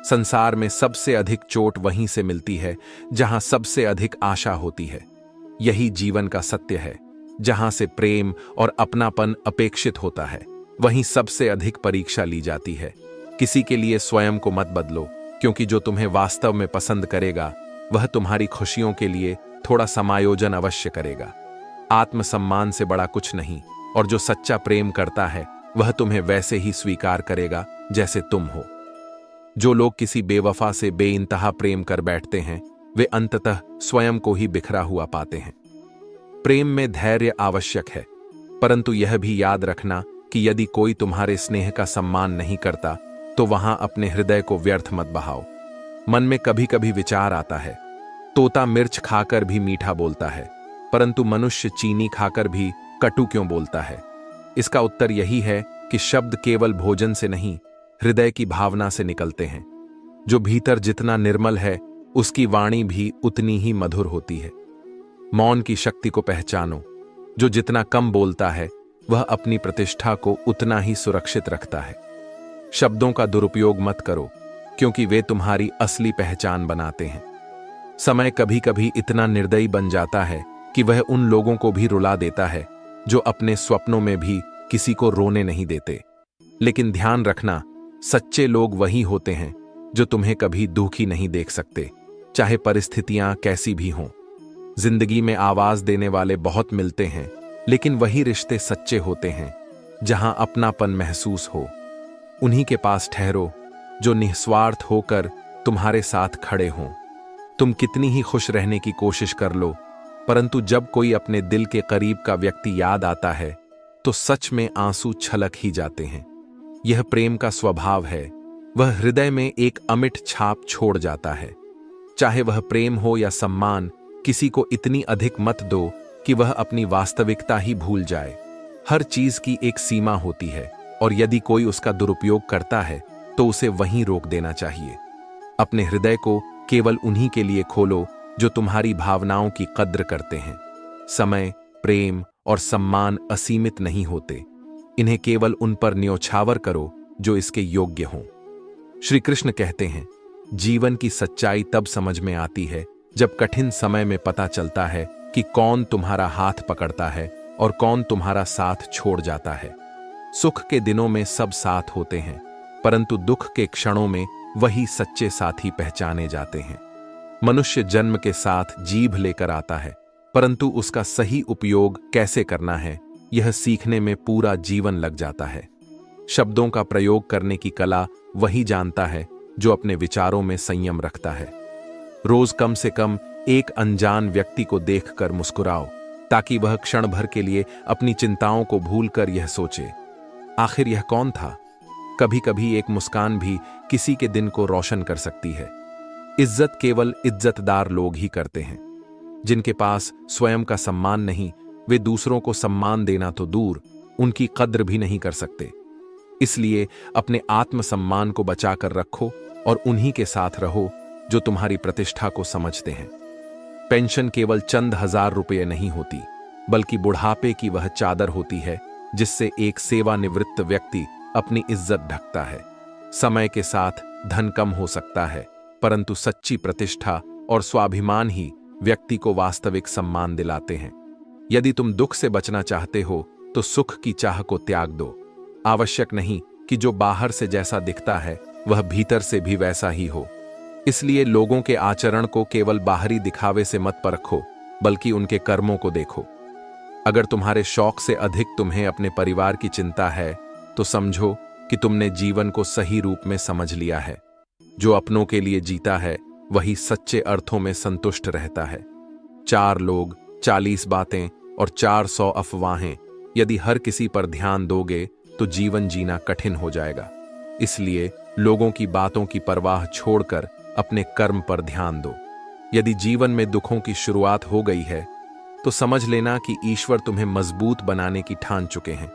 संसार में सबसे अधिक चोट वहीं से मिलती है जहां सबसे अधिक आशा होती है। यही जीवन का सत्य है। जहां से प्रेम और अपनापन अपेक्षित होता है, वहीं सबसे अधिक परीक्षा ली जाती है। किसी के लिए स्वयं को मत बदलो, क्योंकि जो तुम्हें वास्तव में पसंद करेगा, वह तुम्हारी खुशियों के लिए थोड़ा समायोजन अवश्य करेगा। आत्मसम्मान से बड़ा कुछ नहीं, और जो सच्चा प्रेम करता है, वह तुम्हें वैसे ही स्वीकार करेगा जैसे तुम हो। जो लोग किसी बेवफा से बेइंतहा प्रेम कर बैठते हैं, वे अंततः स्वयं को ही बिखरा हुआ पाते हैं। प्रेम में धैर्य आवश्यक है, परंतु यह भी याद रखना कि यदि कोई तुम्हारे स्नेह का सम्मान नहीं करता, तो वहां अपने हृदय को व्यर्थ मत बहाओ। मन में कभी कभी विचार आता है, तोता मिर्च खाकर भी मीठा बोलता है, परंतु मनुष्य चीनी खाकर भी कटु क्यों बोलता है? इसका उत्तर यही है कि शब्द केवल भोजन से नहीं, हृदय की भावना से निकलते हैं। जो भीतर जितना निर्मल है, उसकी वाणी भी उतनी ही मधुर होती है। मौन की शक्ति को पहचानो। जो जितना कम बोलता है, वह अपनी प्रतिष्ठा को उतना ही सुरक्षित रखता है। शब्दों का दुरुपयोग मत करो, क्योंकि वे तुम्हारी असली पहचान बनाते हैं। समय कभी कभी इतना निर्दयी बन जाता है कि वह उन लोगों को भी रुला देता है जो अपने स्वप्नों में भी किसी को रोने नहीं देते। लेकिन ध्यान रखना, सच्चे लोग वही होते हैं जो तुम्हें कभी दुखी नहीं देख सकते, चाहे परिस्थितियां कैसी भी हों। जिंदगी में आवाज देने वाले बहुत मिलते हैं, लेकिन वही रिश्ते सच्चे होते हैं जहां अपनापन महसूस हो। उन्हीं के पास ठहरो जो निस्वार्थ होकर तुम्हारे साथ खड़े हों। तुम कितनी ही खुश रहने की कोशिश कर लो, परंतु जब कोई अपने दिल के करीब का व्यक्ति याद आता है, तो सच में आंसू छलक ही जाते हैं। यह प्रेम का स्वभाव है, वह हृदय में एक अमिट छाप छोड़ जाता है। चाहे वह प्रेम हो या सम्मान, किसी को इतनी अधिक मत दो कि वह अपनी वास्तविकता ही भूल जाए। हर चीज की एक सीमा होती है, और यदि कोई उसका दुरुपयोग करता है तो उसे वहीं रोक देना चाहिए। अपने हृदय को केवल उन्हीं के लिए खोलो जो तुम्हारी भावनाओं की कद्र करते हैं। समय, प्रेम और सम्मान असीमित नहीं होते, इन्हें केवल उन पर न्योछावर करो जो इसके योग्य हों। श्री कृष्ण कहते हैं, जीवन की सच्चाई तब समझ में आती है जब कठिन समय में पता चलता है कि कौन तुम्हारा हाथ पकड़ता है और कौन तुम्हारा साथ छोड़ जाता है। सुख के दिनों में सब साथ होते हैं, परंतु दुख के क्षणों में वही सच्चे साथी पहचाने जाते हैं। मनुष्य जन्म के साथ जीभ लेकर आता है, परंतु उसका सही उपयोग कैसे करना है, यह सीखने में पूरा जीवन लग जाता है। शब्दों का प्रयोग करने की कला वही जानता है जो अपने विचारों में संयम रखता है। रोज कम से कम एक अनजान व्यक्ति को देखकर मुस्कुराओ, ताकि वह क्षण भर के लिए अपनी चिंताओं को भूलकर यह सोचे, आखिर यह कौन था। कभी कभी एक मुस्कान भी किसी के दिन को रोशन कर सकती है। इज्जत केवल इज्जतदार लोग ही करते हैं। जिनके पास स्वयं का सम्मान नहीं, वे दूसरों को सम्मान देना तो दूर, उनकी कद्र भी नहीं कर सकते। इसलिए अपने आत्मसम्मान को बचाकर रखो और उन्हीं के साथ रहो जो तुम्हारी प्रतिष्ठा को समझते हैं। पेंशन केवल चंद हजार रुपये नहीं होती, बल्कि बुढ़ापे की वह चादर होती है जिससे एक सेवानिवृत्त व्यक्ति अपनी इज्जत ढकता है। समय के साथ धन कम हो सकता है, परंतु सच्ची प्रतिष्ठा और स्वाभिमान ही व्यक्ति को वास्तविक सम्मान दिलाते हैं। यदि तुम दुख से बचना चाहते हो तो सुख की चाह को त्याग दो। आवश्यक नहीं कि जो बाहर से जैसा दिखता है वह भीतर से भी वैसा ही हो। इसलिए लोगों के आचरण को केवल बाहरी दिखावे से मत परखो, बल्कि उनके कर्मों को देखो। अगर तुम्हारे शौक से अधिक तुम्हें अपने परिवार की चिंता है तो समझो कि तुमने जीवन को सही रूप में समझ लिया है। जो अपनों के लिए जीता है वही सच्चे अर्थों में संतुष्ट रहता है। 4 लोग, 40 बातें और 400 अफवाहें, यदि हर किसी पर ध्यान दोगे तो जीवन जीना कठिन हो जाएगा। इसलिए लोगों की बातों की परवाह छोड़कर अपने कर्म पर ध्यान दो। यदि जीवन में दुखों की शुरुआत हो गई है तो समझ लेना कि ईश्वर तुम्हें मजबूत बनाने की ठान चुके हैं।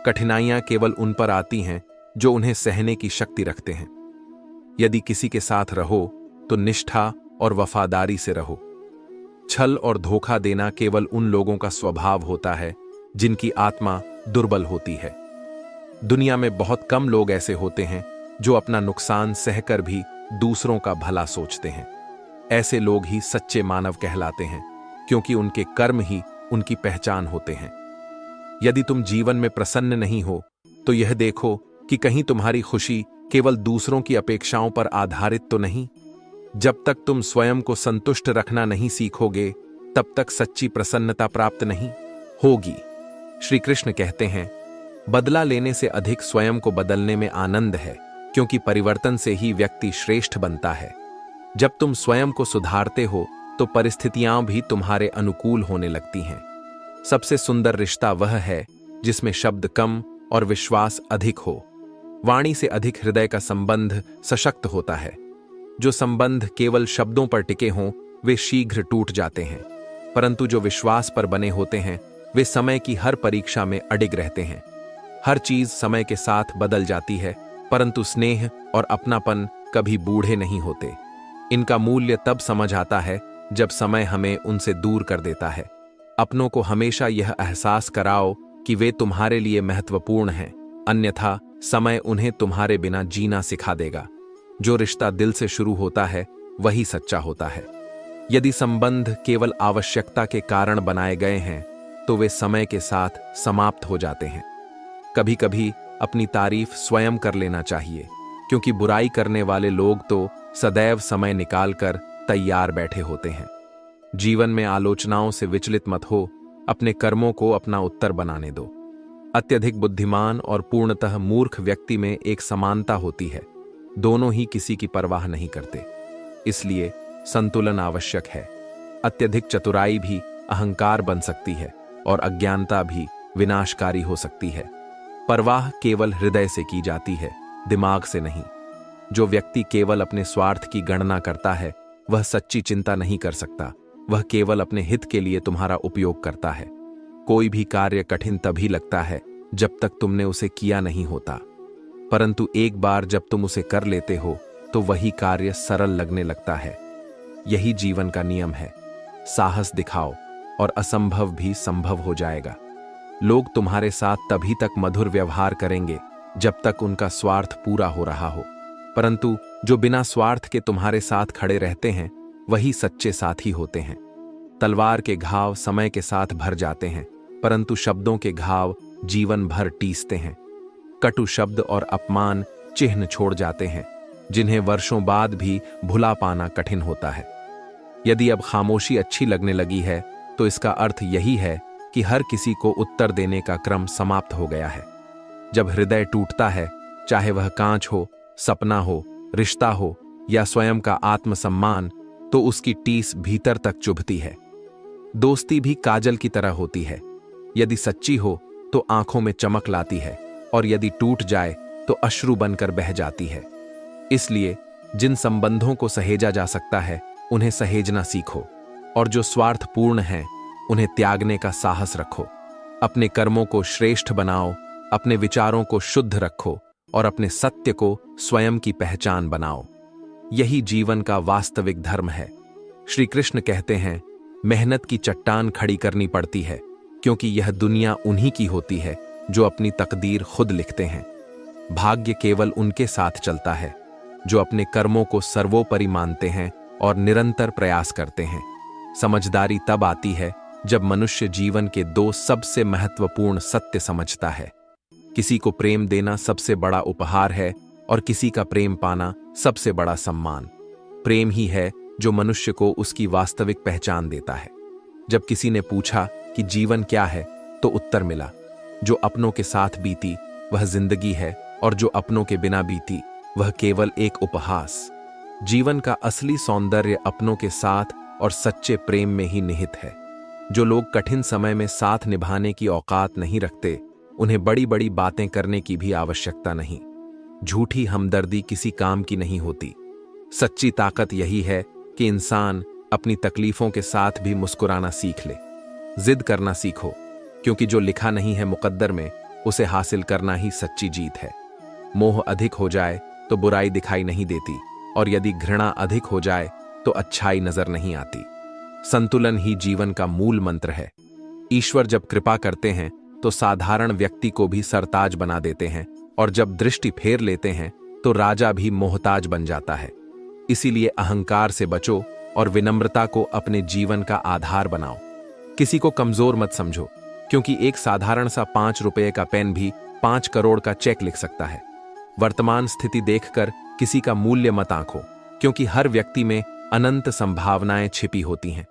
कठिनाइयां केवल उन पर आती हैं जो उन्हें सहने की शक्ति रखते हैं। यदि किसी के साथ रहो तो निष्ठा और वफादारी से रहो। छल और धोखा देना केवल उन लोगों का स्वभाव होता है जिनकी आत्मा दुर्बल होती है। दुनिया में बहुत कम लोग ऐसे होते हैं जो अपना नुकसान सहकर भी दूसरों का भला सोचते हैं। ऐसे लोग ही सच्चे मानव कहलाते हैं, क्योंकि उनके कर्म ही उनकी पहचान होते हैं। यदि तुम जीवन में प्रसन्न नहीं हो तो यह देखो कि कहीं तुम्हारी खुशी केवल दूसरों की अपेक्षाओं पर आधारित तो नहीं। जब तक तुम स्वयं को संतुष्ट रखना नहीं सीखोगे, तब तक सच्ची प्रसन्नता प्राप्त नहीं होगी। श्री कृष्ण कहते हैं, बदला लेने से अधिक स्वयं को बदलने में आनंद है, क्योंकि परिवर्तन से ही व्यक्ति श्रेष्ठ बनता है। जब तुम स्वयं को सुधारते हो तो परिस्थितियां भी तुम्हारे अनुकूल होने लगती हैं। सबसे सुंदर रिश्ता वह है जिसमें शब्द कम और विश्वास अधिक हो। वाणी से अधिक हृदय का संबंध सशक्त होता है। जो संबंध केवल शब्दों पर टिके हों वे शीघ्र टूट जाते हैं, परंतु जो विश्वास पर बने होते हैं वे समय की हर परीक्षा में अडिग रहते हैं। हर चीज समय के साथ बदल जाती है, परंतु स्नेह और अपनापन कभी बूढ़े नहीं होते। इनका मूल्य तब समझ आता है जब समय हमें उनसे दूर कर देता है। अपनों को हमेशा यह एहसास कराओ कि वे तुम्हारे लिए महत्वपूर्ण हैं, अन्यथा समय उन्हें तुम्हारे बिना जीना सिखा देगा। जो रिश्ता दिल से शुरू होता है वही सच्चा होता है। यदि संबंध केवल आवश्यकता के कारण बनाए गए हैं तो वे समय के साथ समाप्त हो जाते हैं। कभी कभी अपनी तारीफ स्वयं कर लेना चाहिए, क्योंकि बुराई करने वाले लोग तो सदैव समय निकालकर तैयार बैठे होते हैं। जीवन में आलोचनाओं से विचलित मत हो, अपने कर्मों को अपना उत्तर बनाने दो। अत्यधिक बुद्धिमान और पूर्णतः मूर्ख व्यक्ति में एक समानता होती है, दोनों ही किसी की परवाह नहीं करते। इसलिए संतुलन आवश्यक है। अत्यधिक चतुराई भी अहंकार बन सकती है और अज्ञानता भी विनाशकारी हो सकती है। परवाह केवल हृदय से की जाती है, दिमाग से नहीं। जो व्यक्ति केवल अपने स्वार्थ की गणना करता है वह सच्ची चिंता नहीं कर सकता, वह केवल अपने हित के लिए तुम्हारा उपयोग करता है। कोई भी कार्य कठिन तभी लगता है जब तक तुमने उसे किया नहीं होता, परंतु एक बार जब तुम उसे कर लेते हो तो वही कार्य सरल लगने लगता है। यही जीवन का नियम है। साहस दिखाओ और असंभव भी संभव हो जाएगा। लोग तुम्हारे साथ तभी तक मधुर व्यवहार करेंगे जब तक उनका स्वार्थ पूरा हो रहा हो, परंतु जो बिना स्वार्थ के तुम्हारे साथ खड़े रहते हैं वही सच्चे साथी होते हैं। तलवार के घाव समय के साथ भर जाते हैं, परंतु शब्दों के घाव जीवन भर टीसते हैं। कटु शब्द और अपमान चिन्ह छोड़ जाते हैं, जिन्हें वर्षों बाद भी भुला पाना कठिन होता है। यदि अब खामोशी अच्छी लगने लगी है तो इसका अर्थ यही है कि हर किसी को उत्तर देने का क्रम समाप्त हो गया है। जब हृदय टूटता है, चाहे वह कांच हो, सपना हो, रिश्ता हो या स्वयं का आत्मसम्मान, तो उसकी टीस भीतर तक चुभती है। दोस्ती भी काजल की तरह होती है। यदि सच्ची हो तो आंखों में चमक लाती है, और यदि टूट जाए तो अश्रु बनकर बह जाती है। इसलिए जिन संबंधों को सहेजा जा सकता है उन्हें सहेजना सीखो, और जो स्वार्थपूर्ण हैं उन्हें त्यागने का साहस रखो। अपने कर्मों को श्रेष्ठ बनाओ, अपने विचारों को शुद्ध रखो और अपने सत्य को स्वयं की पहचान बनाओ। यही जीवन का वास्तविक धर्म है। श्री कृष्ण कहते हैं, मेहनत की चट्टान खड़ी करनी पड़ती है, क्योंकि यह दुनिया उन्हीं की होती है जो अपनी तकदीर खुद लिखते हैं। भाग्य केवल उनके साथ चलता है जो अपने कर्मों को सर्वोपरि मानते हैं और निरंतर प्रयास करते हैं। समझदारी तब आती है जब मनुष्य जीवन के दो सबसे महत्वपूर्ण सत्य समझता है। किसी को प्रेम देना सबसे बड़ा उपहार है और किसी का प्रेम पाना सबसे बड़ा सम्मान। प्रेम ही है जो मनुष्य को उसकी वास्तविक पहचान देता है। जब किसी ने पूछा कि जीवन क्या है, तो उत्तर मिला, जो अपनों के साथ बीती वह जिंदगी है और जो अपनों के बिना बीती वह केवल एक उपहास। जीवन का असली सौंदर्य अपनों के साथ और सच्चे प्रेम में ही निहित है। जो लोग कठिन समय में साथ निभाने की औकात नहीं रखते, उन्हें बड़ी बड़ी बातें करने की भी आवश्यकता नहीं। झूठी हमदर्दी किसी काम की नहीं होती। सच्ची ताकत यही है कि इंसान अपनी तकलीफों के साथ भी मुस्कुराना सीख ले। जिद करना सीखो, क्योंकि जो लिखा नहीं है मुकद्दर में उसे हासिल करना ही सच्ची जीत है। मोह अधिक हो जाए तो बुराई दिखाई नहीं देती, और यदि घृणा अधिक हो जाए तो अच्छाई नजर नहीं आती। संतुलन ही जीवन का मूल मंत्र है। ईश्वर जब कृपा करते हैं तो साधारण व्यक्ति को भी सरताज बना देते हैं, और जब दृष्टि फेर लेते हैं तो राजा भी मोहताज बन जाता है। इसीलिए अहंकार से बचो और विनम्रता को अपने जीवन का आधार बनाओ। किसी को कमजोर मत समझो, क्योंकि एक साधारण सा 5 रुपये का पेन भी 5 करोड़ का चेक लिख सकता है। वर्तमान स्थिति देखकर किसी का मूल्य मत आंको, क्योंकि हर व्यक्ति में अनंत संभावनाएं छिपी होती हैं।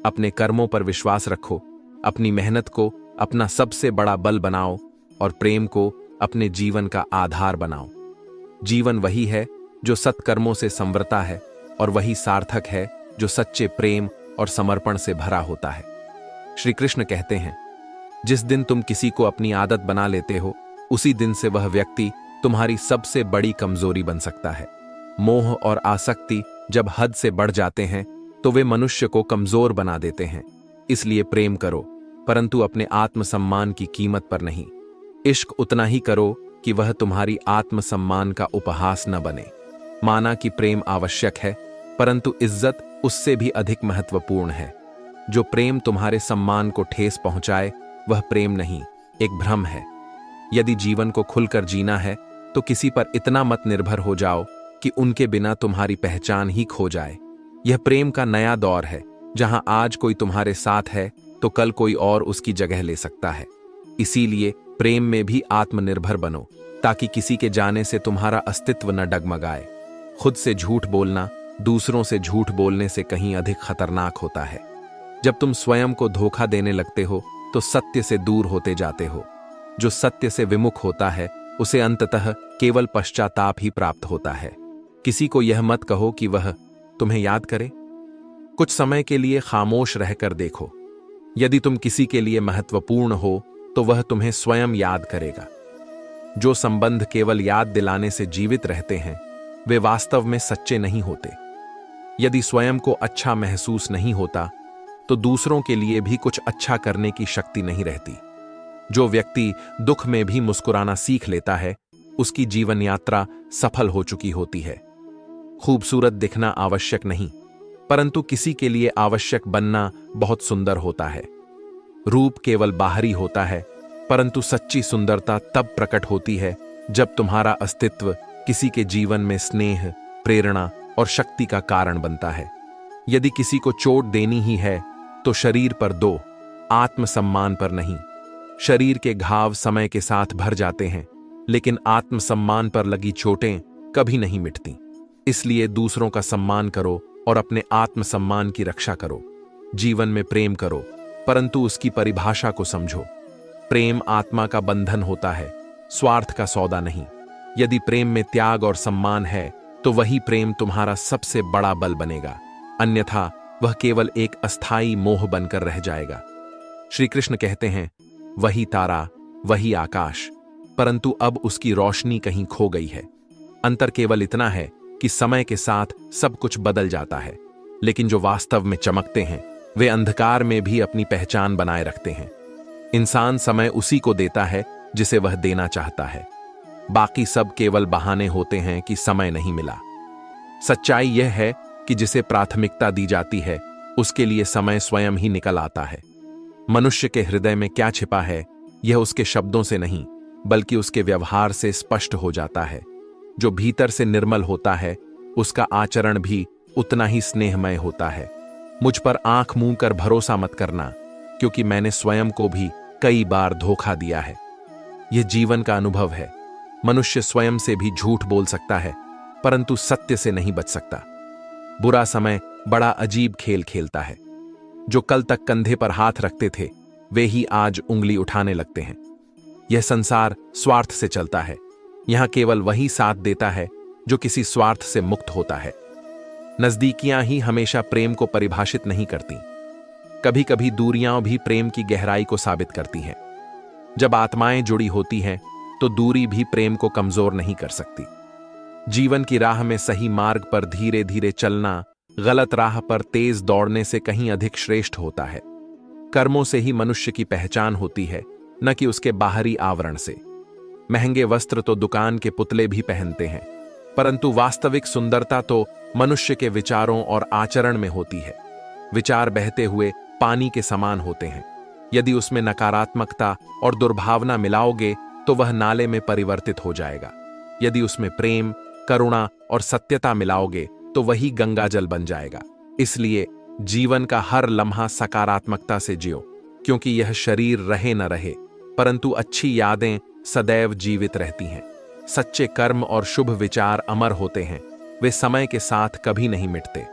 अपने कर्मों पर विश्वास रखो, अपनी मेहनत को अपना सबसे बड़ा बल बनाओ और प्रेम को अपने जीवन का आधार बनाओ। जीवन वही है जो सत्कर्मों से संवरता है, और वही सार्थक है जो सच्चे प्रेम और समर्पण से भरा होता है। श्री कृष्ण कहते हैं, जिस दिन तुम किसी को अपनी आदत बना लेते हो, उसी दिन से वह व्यक्ति तुम्हारी सबसे बड़ी कमजोरी बन सकता है। मोह और आसक्ति जब हद से बढ़ जाते हैं तो वे मनुष्य को कमजोर बना देते हैं। इसलिए प्रेम करो, परंतु अपने आत्मसम्मान की कीमत पर नहीं। इश्क उतना ही करो कि वह तुम्हारी आत्मसम्मान का उपहास न बने। माना कि प्रेम आवश्यक है, परंतु इज्जत उससे भी अधिक महत्वपूर्ण है। जो प्रेम तुम्हारे सम्मान को ठेस पहुंचाए वह प्रेम नहीं, एक भ्रम है। यदि जीवन को खुलकर जीना है तो किसी पर इतना मत निर्भर हो जाओ कि उनके बिना तुम्हारी पहचान ही खो जाए। यह प्रेम का नया दौर है, जहां आज कोई तुम्हारे साथ है तो कल कोई और उसकी जगह ले सकता है। इसीलिए प्रेम में भी आत्मनिर्भर बनो, ताकि किसी के जाने से तुम्हारा अस्तित्व न डगमगाए। खुद से झूठ बोलना दूसरों से झूठ बोलने से कहीं अधिक खतरनाक होता है। जब तुम स्वयं को धोखा देने लगते हो तो सत्य से दूर होते जाते हो। जो सत्य से विमुख होता है उसे अंततः केवल पश्चाताप ही प्राप्त होता है। किसी को यह मत कहो कि वह तुम्हें याद करे। कुछ समय के लिए खामोश रहकर देखो। यदि तुम किसी के लिए महत्वपूर्ण हो तो वह तुम्हें स्वयं याद करेगा। जो संबंध केवल याद दिलाने से जीवित रहते हैं वे वास्तव में सच्चे नहीं होते। यदि स्वयं को अच्छा महसूस नहीं होता तो दूसरों के लिए भी कुछ अच्छा करने की शक्ति नहीं रहती। जो व्यक्ति दुख में भी मुस्कुराना सीख लेता है उसकी जीवन यात्रा सफल हो चुकी होती है। खूबसूरत दिखना आवश्यक नहीं, परंतु किसी के लिए आवश्यक बनना बहुत सुंदर होता है। रूप केवल बाहरी होता है, परंतु सच्ची सुंदरता तब प्रकट होती है जब तुम्हारा अस्तित्व किसी के जीवन में स्नेह, प्रेरणा और शक्ति का कारण बनता है। यदि किसी को चोट देनी ही है तो शरीर पर दो, आत्मसम्मान पर नहीं। शरीर के घाव समय के साथ भर जाते हैं, लेकिन आत्मसम्मान पर लगी चोटें कभी नहीं मिटती। इसलिए दूसरों का सम्मान करो और अपने आत्मसम्मान की रक्षा करो। जीवन में प्रेम करो, परंतु उसकी परिभाषा को समझो। प्रेम आत्मा का बंधन होता है, स्वार्थ का सौदा नहीं। यदि प्रेम में त्याग और सम्मान है तो वही प्रेम तुम्हारा सबसे बड़ा बल बनेगा, अन्यथा वह केवल एक अस्थाई मोह बनकर रह जाएगा। श्री कृष्ण कहते हैं, वही तारा, वही आकाश, परंतु अब उसकी रोशनी कहीं खो गई है। अंतर केवल इतना है कि समय के साथ सब कुछ बदल जाता है, लेकिन जो वास्तव में चमकते हैं वे अंधकार में भी अपनी पहचान बनाए रखते हैं। इंसान समय उसी को देता है जिसे वह देना चाहता है। बाकी सब केवल बहाने होते हैं कि समय नहीं मिला। सच्चाई यह है कि जिसे प्राथमिकता दी जाती है उसके लिए समय स्वयं ही निकल आता है। मनुष्य के हृदय में क्या छिपा है यह उसके शब्दों से नहीं बल्कि उसके व्यवहार से स्पष्ट हो जाता है। जो भीतर से निर्मल होता है उसका आचरण भी उतना ही स्नेहमय होता है। मुझ पर आंख मूंद कर भरोसा मत करना, क्योंकि मैंने स्वयं को भी कई बार धोखा दिया है। यह जीवन का अनुभव है। मनुष्य स्वयं से भी झूठ बोल सकता है, परंतु सत्य से नहीं बच सकता। बुरा समय बड़ा अजीब खेल खेलता है। जो कल तक कंधे पर हाथ रखते थे वे ही आज उंगली उठाने लगते हैं। यह संसार स्वार्थ से चलता है। यहां केवल वही साथ देता है जो किसी स्वार्थ से मुक्त होता है। नजदीकियां ही हमेशा प्रेम को परिभाषित नहीं करती। कभी कभी दूरियां भी प्रेम की गहराई को साबित करती हैं। जब आत्माएं जुड़ी होती हैं तो दूरी भी प्रेम को कमजोर नहीं कर सकती। जीवन की राह में सही मार्ग पर धीरे धीरे चलना गलत राह पर तेज दौड़ने से कहीं अधिक श्रेष्ठ होता है। कर्मों से ही मनुष्य की पहचान होती है, न कि उसके बाहरी आवरण से। महंगे वस्त्र तो दुकान के पुतले भी पहनते हैं, परंतु वास्तविक सुंदरता तो मनुष्य के विचारों और आचरण में होती है। विचार बहते हुए पानी के समान होते हैं। यदि उसमें नकारात्मकता और दुर्भावना मिलाओगे तो वह नाले में परिवर्तित हो जाएगा। यदि उसमें प्रेम, करुणा और सत्यता मिलाओगे तो वही गंगा जल बन जाएगा। इसलिए जीवन का हर लम्हा सकारात्मकता से जियो, क्योंकि यह शरीर रहे न रहे, परंतु अच्छी यादें सदैव जीवित रहती हैं। सच्चे कर्म और शुभ विचार अमर होते हैं। वे समय के साथ कभी नहीं मिटते।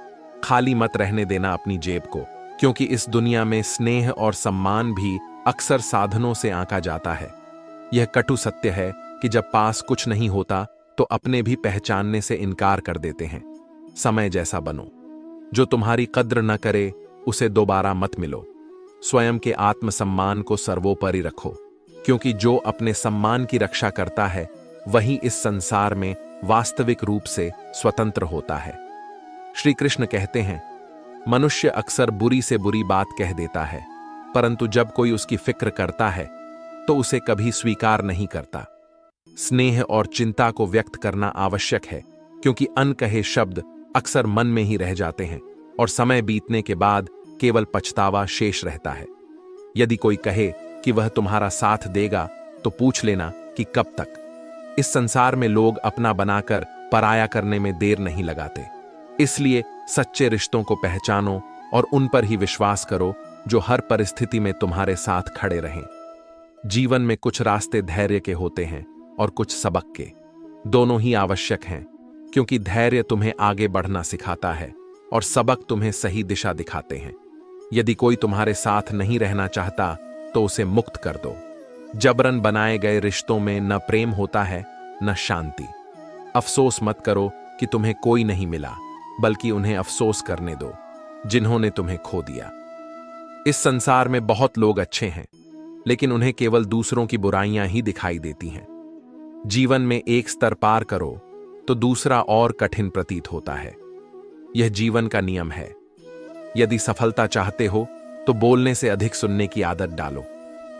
खाली मत रहने देना अपनी जेब को, क्योंकि इस दुनिया में स्नेह और सम्मान भी अक्सर साधनों से आंका जाता है। यह कटु सत्य है कि जब पास कुछ नहीं होता तो अपने भी पहचानने से इनकार कर देते हैं। समय जैसा बनो। जो तुम्हारी कद्र न करे उसे दोबारा मत मिलो। स्वयं के आत्मसम्मान को सर्वोपरि रखो, क्योंकि जो अपने सम्मान की रक्षा करता है वही इस संसार में वास्तविक रूप से स्वतंत्र होता है। श्री कृष्ण कहते हैं, मनुष्य अक्सर बुरी से बुरी बात कह देता है, परंतु जब कोई उसकी फिक्र करता है तो उसे कभी स्वीकार नहीं करता। स्नेह और चिंता को व्यक्त करना आवश्यक है, क्योंकि अनकहे शब्द अक्सर मन में ही रह जाते हैं और समय बीतने के बाद केवल पछतावा शेष रहता है। यदि कोई कहे कि वह तुम्हारा साथ देगा तो पूछ लेना कि कब तक। इस संसार में लोग अपना बनाकर पराया करने में देर नहीं लगाते। इसलिए सच्चे रिश्तों को पहचानो और उन पर ही विश्वास करो जो हर परिस्थिति में तुम्हारे साथ खड़े रहें। जीवन में कुछ रास्ते धैर्य के होते हैं और कुछ सबक के। दोनों ही आवश्यक हैं, क्योंकि धैर्य तुम्हें आगे बढ़ना सिखाता है और सबक तुम्हें सही दिशा दिखाते हैं। यदि कोई तुम्हारे साथ नहीं रहना चाहता तो उसे मुक्त कर दो। जबरन बनाए गए रिश्तों में न प्रेम होता है न शांति। अफसोस मत करो कि तुम्हें कोई नहीं मिला, बल्कि उन्हें अफसोस करने दो जिन्होंने तुम्हें खो दिया। इस संसार में बहुत लोग अच्छे हैं, लेकिन उन्हें केवल दूसरों की बुराइयां ही दिखाई देती हैं। जीवन में एक स्तर पार करो तो दूसरा और कठिन प्रतीत होता है। यह जीवन का नियम है। यदि सफलता चाहते हो तो बोलने से अधिक सुनने की आदत डालो।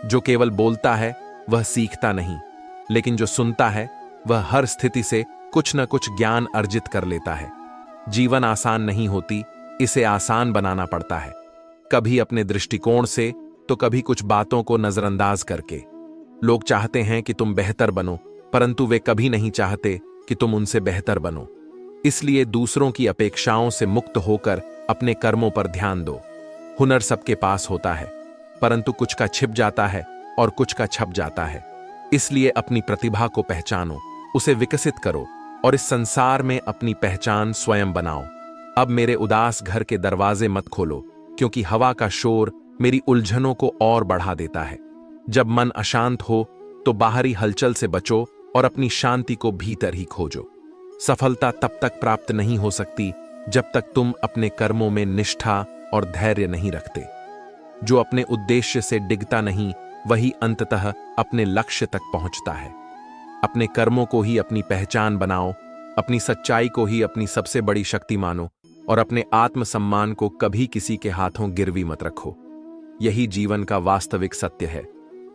जो केवल बोलता है वह सीखता नहीं, लेकिन जो सुनता है वह हर स्थिति से कुछ न कुछ ज्ञान अर्जित कर लेता है। जीवन आसान नहीं होती, इसे आसान बनाना पड़ता है। कभी अपने दृष्टिकोण से तो कभी कुछ बातों को नजरअंदाज करके। लोग चाहते हैं कि तुम बेहतर बनो, परंतु वे कभी नहीं चाहते कि तुम उनसे बेहतर बनो। इसलिए दूसरों की अपेक्षाओं से मुक्त होकर अपने कर्मों पर ध्यान दो। हुनर सबके पास होता है, परंतु कुछ का छिप जाता है और कुछ का छप जाता है। इसलिए अपनी प्रतिभा को पहचानो, उसे विकसित करो और इस संसार में अपनी पहचान स्वयं बनाओ। अब मेरे उदास घर के दरवाजे मत खोलो, क्योंकि हवा का शोर मेरी उलझनों को और बढ़ा देता है। जब मन अशांत हो तो बाहरी हलचल से बचो और अपनी शांति को भीतर ही खोजो। सफलता तब तक प्राप्त नहीं हो सकती जब तक तुम अपने कर्मों में निष्ठा और धैर्य नहीं रखते। जो अपने उद्देश्य से डिगता नहीं, वही अंततः अपने लक्ष्य तक पहुंचता है। अपने कर्मों को ही अपनी पहचान बनाओ अपनी सच्चाई को ही अपनी सबसे बड़ी शक्ति मानो और अपने आत्मसम्मान को कभी किसी के हाथों गिरवी मत रखो। यही जीवन का वास्तविक सत्य है।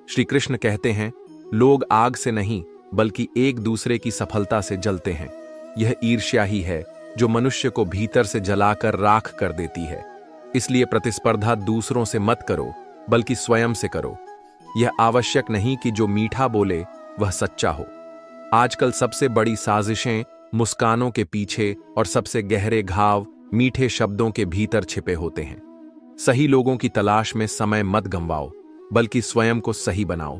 श्री कृष्ण कहते हैं, लोग आग से नहीं बल्कि एक दूसरे की सफलता से जलते हैं। यह ईर्ष्या ही है जो मनुष्य को भीतर से जलाकर राख कर देती है। इसलिए प्रतिस्पर्धा दूसरों से मत करो बल्कि स्वयं से करो। यह आवश्यक नहीं कि जो मीठा बोले वह सच्चा हो। आजकल सबसे बड़ी साजिशें मुस्कानों के पीछे और सबसे गहरे घाव मीठे शब्दों के भीतर छिपे होते हैं। सही लोगों की तलाश में समय मत गंवाओ बल्कि स्वयं को सही बनाओ।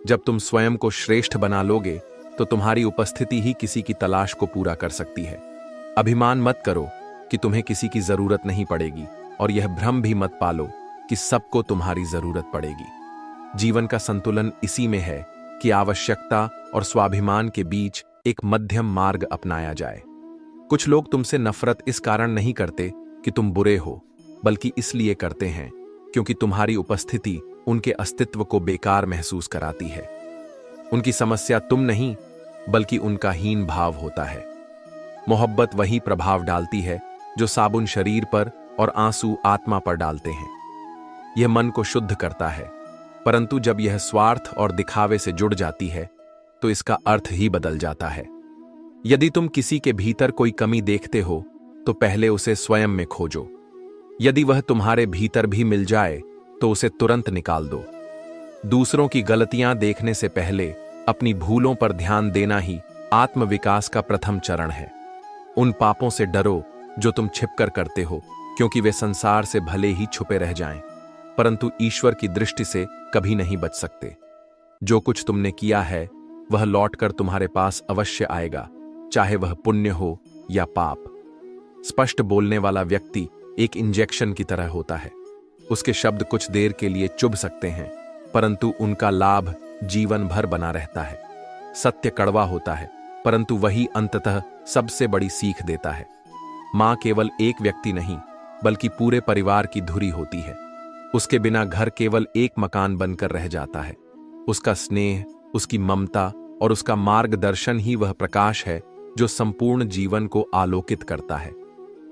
जब तुम स्वयं को श्रेष्ठ बना लोगे तो तुम्हारी उपस्थिति ही किसी की तलाश को पूरा कर सकती है। अभिमान मत करो कि तुम्हें किसी की जरूरत नहीं पड़ेगी और यह भ्रम भी मत पालो कि सबको तुम्हारी जरूरत पड़ेगी। जीवन का संतुलन इसी में है कि आवश्यकता और स्वाभिमान के बीच एक मध्यम मार्ग अपनाया जाए। कुछ लोग तुमसे नफरत इस कारण नहीं करते कि तुम बुरे हो, बल्कि इसलिए करते हैं क्योंकि तुम्हारी उपस्थिति उनके अस्तित्व को बेकार महसूस कराती है। उनकी समस्या तुम नहीं बल्कि उनका हीन भाव होता है। मोहब्बत वही प्रभाव डालती है जो साबुन शरीर पर और आंसू आत्मा पर डालते हैं। यह मन को शुद्ध करता है, परंतु जब यह स्वार्थ और दिखावे से जुड़ जाती है तो इसका अर्थ ही बदल जाता है। यदि तुम किसी के भीतर कोई कमी देखते हो तो पहले उसे स्वयं में खोजो। यदि वह तुम्हारे भीतर भी मिल जाए तो उसे तुरंत निकाल दो। दूसरों की गलतियां देखने से पहले अपनी भूलों पर ध्यान देना ही आत्मविकास का प्रथम चरण है। उन पापों से डरो जो तुम छिपकर करते हो, क्योंकि वे संसार से भले ही छुपे रह जाएं, परंतु ईश्वर की दृष्टि से कभी नहीं बच सकते। जो कुछ तुमने किया है वह लौटकर तुम्हारे पास अवश्य आएगा, चाहे वह पुण्य हो या पाप। स्पष्ट बोलने वाला व्यक्ति एक इंजेक्शन की तरह होता है। उसके शब्द कुछ देर के लिए चुभ सकते हैं, परंतु उनका लाभ जीवन भर बना रहता है। सत्य कड़वा होता है, परंतु वही अंततः सबसे बड़ी सीख देता है। मां केवल एक व्यक्ति नहीं बल्कि पूरे परिवार की धुरी होती है। उसके बिना घर केवल एक मकान बनकर रह जाता है। उसका स्नेह, उसकी ममता और उसका मार्गदर्शन ही वह प्रकाश है जो संपूर्ण जीवन को आलोकित करता है।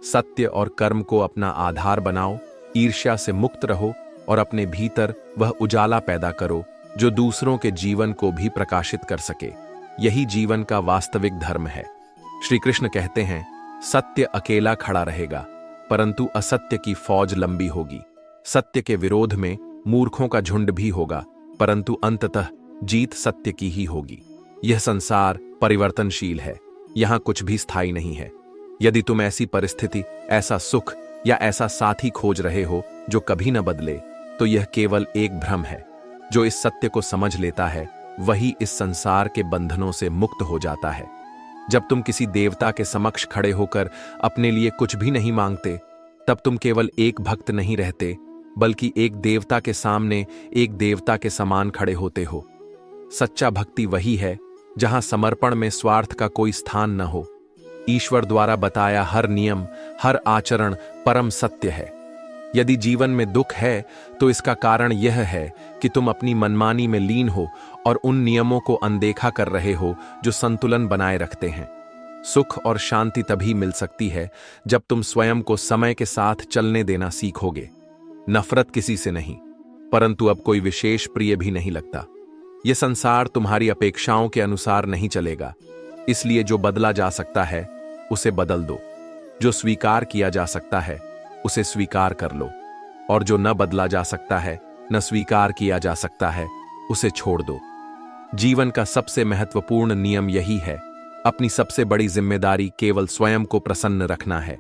सत्य और कर्म को अपना आधार बनाओ, ईर्ष्या से मुक्त रहो और अपने भीतर वह उजाला पैदा करो जो दूसरों के जीवन को भी प्रकाशित कर सके। यही जीवन का वास्तविक धर्म है। श्री कृष्ण कहते हैं, सत्य अकेला खड़ा रहेगा परंतु असत्य की फौज लंबी होगी। सत्य के विरोध में मूर्खों का झुंड भी होगा, परंतु अंततः जीत सत्य की ही होगी। यह संसार परिवर्तनशील है, यहां कुछ भी स्थायी नहीं है। यदि तुम ऐसी परिस्थिति, ऐसा सुख या ऐसा साथी खोज रहे हो जो कभी न बदले, तो यह केवल एक भ्रम है। जो इस सत्य को समझ लेता है वही इस संसार के बंधनों से मुक्त हो जाता है। जब तुम किसी देवता के समक्ष खड़े होकर अपने लिए कुछ भी नहीं मांगते, तब तुम केवल एक भक्त नहीं रहते बल्कि एक देवता के सामने एक देवता के समान खड़े होते हो। सच्चा भक्ति वही है जहां समर्पण में स्वार्थ का कोई स्थान न हो। ईश्वर द्वारा बताया हर नियम, हर आचरण परम सत्य है। यदि जीवन में दुख है तो इसका कारण यह है कि तुम अपनी मनमानी में लीन हो और उन नियमों को अनदेखा कर रहे हो जो संतुलन बनाए रखते हैं। सुख और शांति तभी मिल सकती है जब तुम स्वयं को समय के साथ चलने देना सीखोगे। नफरत किसी से नहीं, परंतु अब कोई विशेष प्रिय भी नहीं लगता। यह संसार तुम्हारी अपेक्षाओं के अनुसार नहीं चलेगा, इसलिए जो बदला जा सकता है उसे बदल दो। जो स्वीकार किया जा सकता है उसे स्वीकार कर लो, और जो न बदला जा सकता है, न स्वीकार किया जा सकता है, उसे छोड़ दो। जीवन का सबसे महत्वपूर्ण नियम यही है। अपनी सबसे बड़ी जिम्मेदारी केवल स्वयं को प्रसन्न रखना है।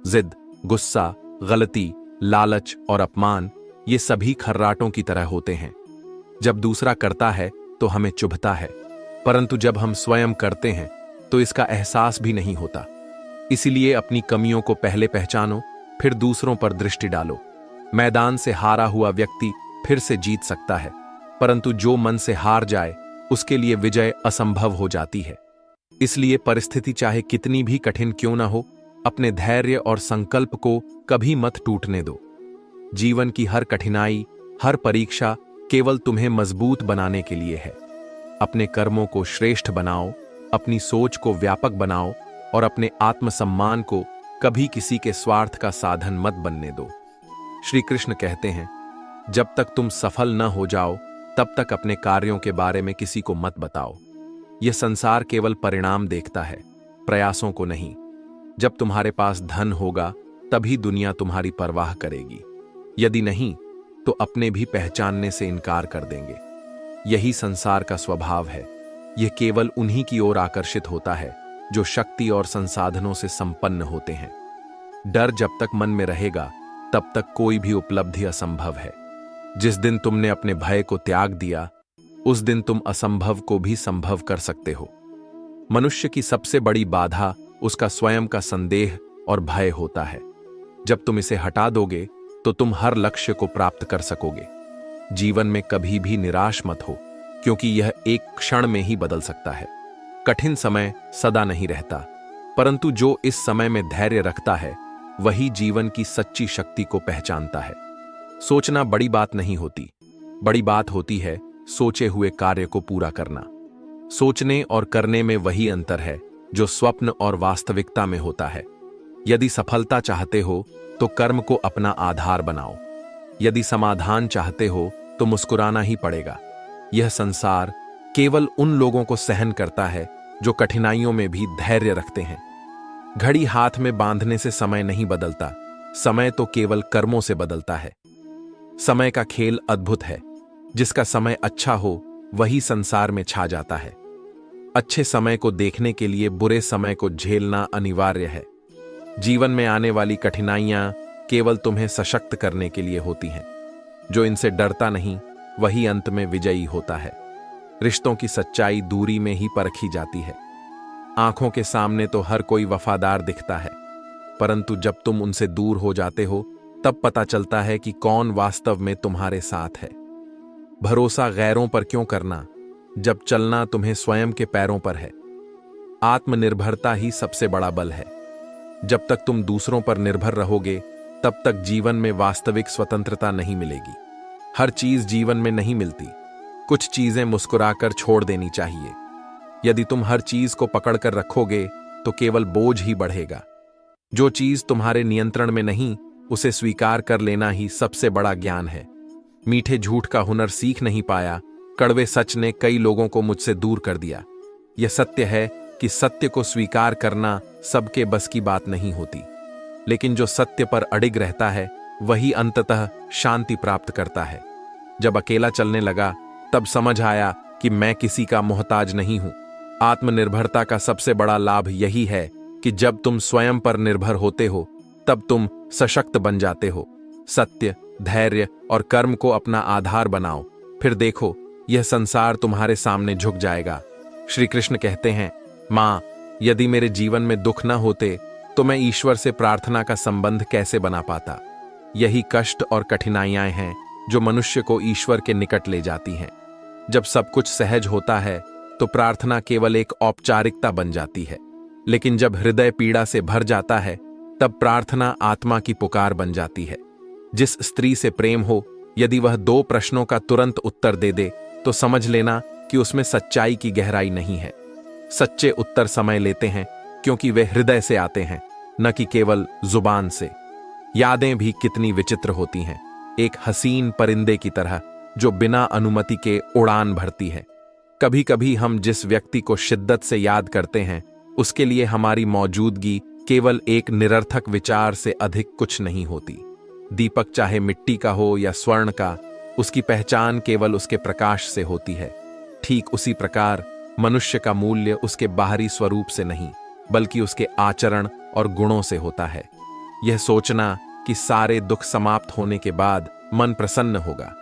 जिद, गुस्सा, गलती, लालच और अपमान ये सभी खर्राटों की तरह होते हैं। जब दूसरा करता है तो हमें चुभता है, परंतु जब हम स्वयं करते हैं तो इसका एहसास भी नहीं होता। इसीलिए अपनी कमियों को पहले पहचानो, फिर दूसरों पर दृष्टि डालो। मैदान से हारा हुआ व्यक्ति फिर से जीत सकता है, परंतु जो मन से हार जाए उसके लिए विजय असंभव हो जाती है। इसलिए परिस्थिति चाहे कितनी भी कठिन क्यों ना हो, अपने धैर्य और संकल्प को कभी मत टूटने दो। जीवन की हर कठिनाई, हर परीक्षा केवल तुम्हें मजबूत बनाने के लिए है। अपने कर्मों को श्रेष्ठ बनाओ, अपनी सोच को व्यापक बनाओ और अपने आत्मसम्मान को कभी किसी के स्वार्थ का साधन मत बनने दो। श्री कृष्ण कहते हैं, जब तक तुम सफल न हो जाओ तब तक अपने कार्यों के बारे में किसी को मत बताओ। यह संसार केवल परिणाम देखता है, प्रयासों को नहीं। जब तुम्हारे पास धन होगा तभी दुनिया तुम्हारी परवाह करेगी, यदि नहीं तो अपने भी पहचानने से इनकार कर देंगे। यही संसार का स्वभाव है। यह केवल उन्हीं की ओर आकर्षित होता है जो शक्ति और संसाधनों से संपन्न होते हैं। डर जब तक मन में रहेगा तब तक कोई भी उपलब्धि असंभव है। जिस दिन तुमने अपने भय को त्याग दिया, उस दिन तुम असंभव को भी संभव कर सकते हो। मनुष्य की सबसे बड़ी बाधा उसका स्वयं का संदेह और भय होता है। जब तुम इसे हटा दोगे तो तुम हर लक्ष्य को प्राप्त कर सकोगे। जीवन में कभी भी निराश मत हो, क्योंकि यह एक क्षण में ही बदल सकता है। कठिन समय सदा नहीं रहता, परंतु जो इस समय में धैर्य रखता है वही जीवन की सच्ची शक्ति को पहचानता है। सोचना बड़ी बात नहीं होती, बड़ी बात होती है सोचे हुए कार्य को पूरा करना। सोचने और करने में वही अंतर है जो स्वप्न और वास्तविकता में होता है। यदि सफलता चाहते हो तो कर्म को अपना आधार बनाओ। यदि समाधान चाहते हो तो मुस्कुराना ही पड़ेगा। यह संसार केवल उन लोगों को सहन करता है जो कठिनाइयों में भी धैर्य रखते हैं। घड़ी हाथ में बांधने से समय नहीं बदलता, समय तो केवल कर्मों से बदलता है। समय का खेल अद्भुत है। जिसका समय अच्छा हो वही संसार में छा जाता है। अच्छे समय को देखने के लिए बुरे समय को झेलना अनिवार्य है। जीवन में आने वाली कठिनाइयां केवल तुम्हें सशक्त करने के लिए होती हैं। जो इनसे डरता नहीं वही अंत में विजयी होता है। रिश्तों की सच्चाई दूरी में ही परखी जाती है। आंखों के सामने तो हर कोई वफादार दिखता है, परंतु जब तुम उनसे दूर हो जाते हो तब पता चलता है कि कौन वास्तव में तुम्हारे साथ है। भरोसा गैरों पर क्यों करना जब चलना तुम्हें स्वयं के पैरों पर है। आत्मनिर्भरता ही सबसे बड़ा बल है। जब तक तुम दूसरों पर निर्भर रहोगे तब तक जीवन में वास्तविक स्वतंत्रता नहीं मिलेगी। हर चीज जीवन में नहीं मिलती, कुछ चीजें मुस्कुराकर छोड़ देनी चाहिए। यदि तुम हर चीज को पकड़कर रखोगे तो केवल बोझ ही बढ़ेगा। जो चीज तुम्हारे नियंत्रण में नहीं उसे स्वीकार कर लेना ही सबसे बड़ा ज्ञान है। मीठे झूठ का हुनर सीख नहीं पाया, कड़वे सच ने कई लोगों को मुझसे दूर कर दिया। यह सत्य है कि सत्य को स्वीकार करना सबके बस की बात नहीं होती, लेकिन जो सत्य पर अडिग रहता है वही अंततः शांति प्राप्त करता है। जब अकेला चलने लगा तब समझ आया कि मैं किसी का मोहताज नहीं हूं। आत्मनिर्भरता का सबसे बड़ा लाभ यही है कि जब तुम स्वयं पर निर्भर होते हो तब तुम सशक्त बन जाते हो। सत्य, धैर्य और कर्म को अपना आधार बनाओ, फिर देखो यह संसार तुम्हारे सामने झुक जाएगा। श्री कृष्ण कहते हैं, मां, यदि मेरे जीवन में दुख न होते तो मैं ईश्वर से प्रार्थना का संबंध कैसे बना पाता। यही कष्ट और कठिनाइयां हैं जो मनुष्य को ईश्वर के निकट ले जाती हैं। जब सब कुछ सहज होता है तो प्रार्थना केवल एक औपचारिकता बन जाती है, लेकिन जब हृदय पीड़ा से भर जाता है तब प्रार्थना आत्मा की पुकार बन जाती है। जिस स्त्री से प्रेम हो, यदि वह 2 प्रश्नों का तुरंत उत्तर दे दे तो समझ लेना कि उसमें सच्चाई की गहराई नहीं है। सच्चे उत्तर समय लेते हैं क्योंकि वे हृदय से आते हैं, न कि केवल जुबान से। यादें भी कितनी विचित्र होती हैं, एक हसीन परिंदे की तरह जो बिना अनुमति के उड़ान भरती है। कभी कभी हम जिस व्यक्ति को शिद्दत से याद करते हैं उसके लिए हमारी मौजूदगी केवल एक निरर्थक विचार से अधिक कुछ नहीं होती। दीपक चाहे मिट्टी का हो या स्वर्ण का, उसकी पहचान केवल उसके प्रकाश से होती है। ठीक उसी प्रकार मनुष्य का मूल्य उसके बाहरी स्वरूप से नहीं बल्कि उसके आचरण और गुणों से होता है। यह सोचना कि सारे दुख समाप्त होने के बाद मन प्रसन्न होगा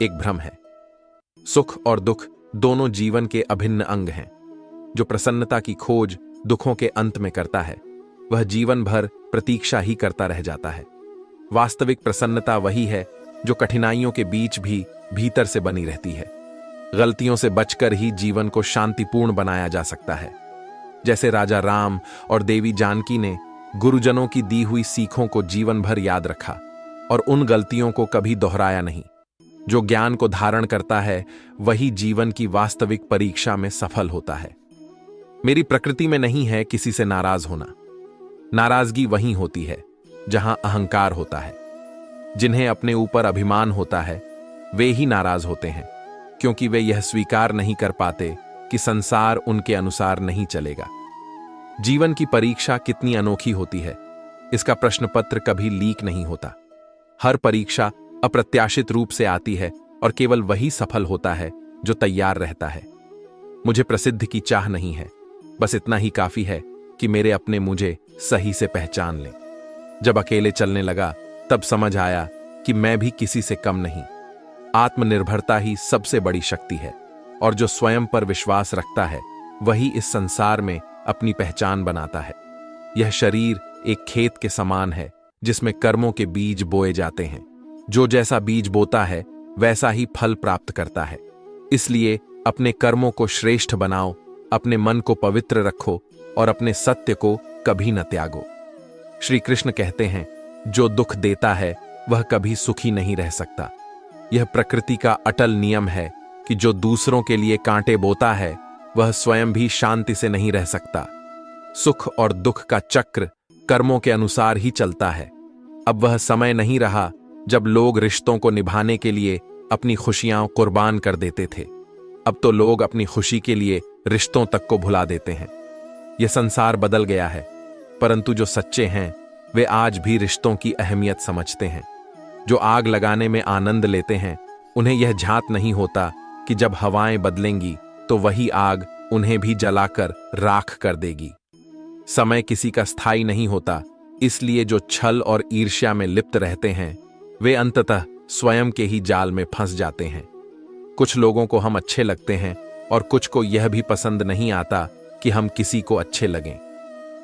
एक भ्रम है। सुख और दुख दोनों जीवन के अभिन्न अंग हैं। जो प्रसन्नता की खोज दुखों के अंत में करता है वह जीवन भर प्रतीक्षा ही करता रह जाता है। वास्तविक प्रसन्नता वही है जो कठिनाइयों के बीच भी भीतर से बनी रहती है। गलतियों से बचकर ही जीवन को शांतिपूर्ण बनाया जा सकता है। जैसे राजा राम और देवी जानकी ने गुरुजनों की दी हुई सीखों को जीवन भर याद रखा और उन गलतियों को कभी दोहराया नहीं। जो ज्ञान को धारण करता है वही जीवन की वास्तविक परीक्षा में सफल होता है। मेरी प्रकृति में नहीं है किसी से नाराज होना। नाराजगी वहीं होती है जहां अहंकार होता है। जिन्हें अपने ऊपर अभिमान होता है वे ही नाराज होते हैं, क्योंकि वे यह स्वीकार नहीं कर पाते कि संसार उनके अनुसार नहीं चलेगा। जीवन की परीक्षा कितनी अनोखी होती है, इसका प्रश्न पत्र कभी लीक नहीं होता। हर परीक्षा अप्रत्याशित रूप से आती है और केवल वही सफल होता है जो तैयार रहता है। मुझे प्रसिद्ध की चाह नहीं है, बस इतना ही काफी है कि मेरे अपने मुझे सही से पहचान लें। जब अकेले चलने लगा तब समझ आया कि मैं भी किसी से कम नहीं। आत्मनिर्भरता ही सबसे बड़ी शक्ति है, और जो स्वयं पर विश्वास रखता है वही इस संसार में अपनी पहचान बनाता है। यह शरीर एक खेत के समान है जिसमें कर्मों के बीज बोए जाते हैं। जो जैसा बीज बोता है वैसा ही फल प्राप्त करता है। इसलिए अपने कर्मों को श्रेष्ठ बनाओ, अपने मन को पवित्र रखो और अपने सत्य को कभी न त्यागो। श्री कृष्ण कहते हैं, जो दुख देता है वह कभी सुखी नहीं रह सकता। यह प्रकृति का अटल नियम है कि जो दूसरों के लिए कांटे बोता है वह स्वयं भी शांति से नहीं रह सकता। सुख और दुख का चक्र कर्मों के अनुसार ही चलता है। अब वह समय नहीं रहा जब लोग रिश्तों को निभाने के लिए अपनी खुशियां कुर्बान कर देते थे। अब तो लोग अपनी खुशी के लिए रिश्तों तक को भुला देते हैं। यह संसार बदल गया है, परंतु जो सच्चे हैं वे आज भी रिश्तों की अहमियत समझते हैं। जो आग लगाने में आनंद लेते हैं उन्हें यह झांत नहीं होता कि जब हवाएं बदलेंगी तो वही आग उन्हें भी जलाकर राख कर देगी। समय किसी का स्थायी नहीं होता, इसलिए जो छल और ईर्ष्या में लिप्त रहते हैं वे अंततः स्वयं के ही जाल में फंस जाते हैं। कुछ लोगों को हम अच्छे लगते हैं और कुछ को यह भी पसंद नहीं आता कि हम किसी को अच्छे लगें।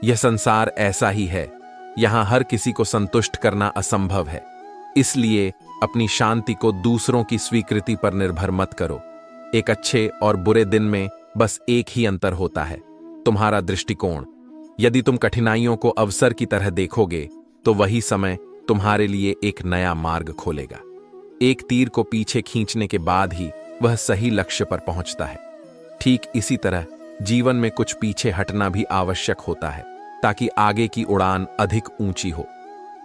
यह संसार ऐसा ही है, यहां हर किसी को संतुष्ट करना असंभव है। इसलिए अपनी शांति को दूसरों की स्वीकृति पर निर्भर मत करो। एक अच्छे और बुरे दिन में बस एक ही अंतर होता है, तुम्हारा दृष्टिकोण। यदि तुम कठिनाइयों को अवसर की तरह देखोगे तो वही समय तुम्हारे लिए एक नया मार्ग खोलेगा। एक तीर को पीछे खींचने के बाद ही वह सही लक्ष्य पर पहुंचता है। ठीक इसी तरह जीवन में कुछ पीछे हटना भी आवश्यक होता है ताकि आगे की उड़ान अधिक ऊंची हो।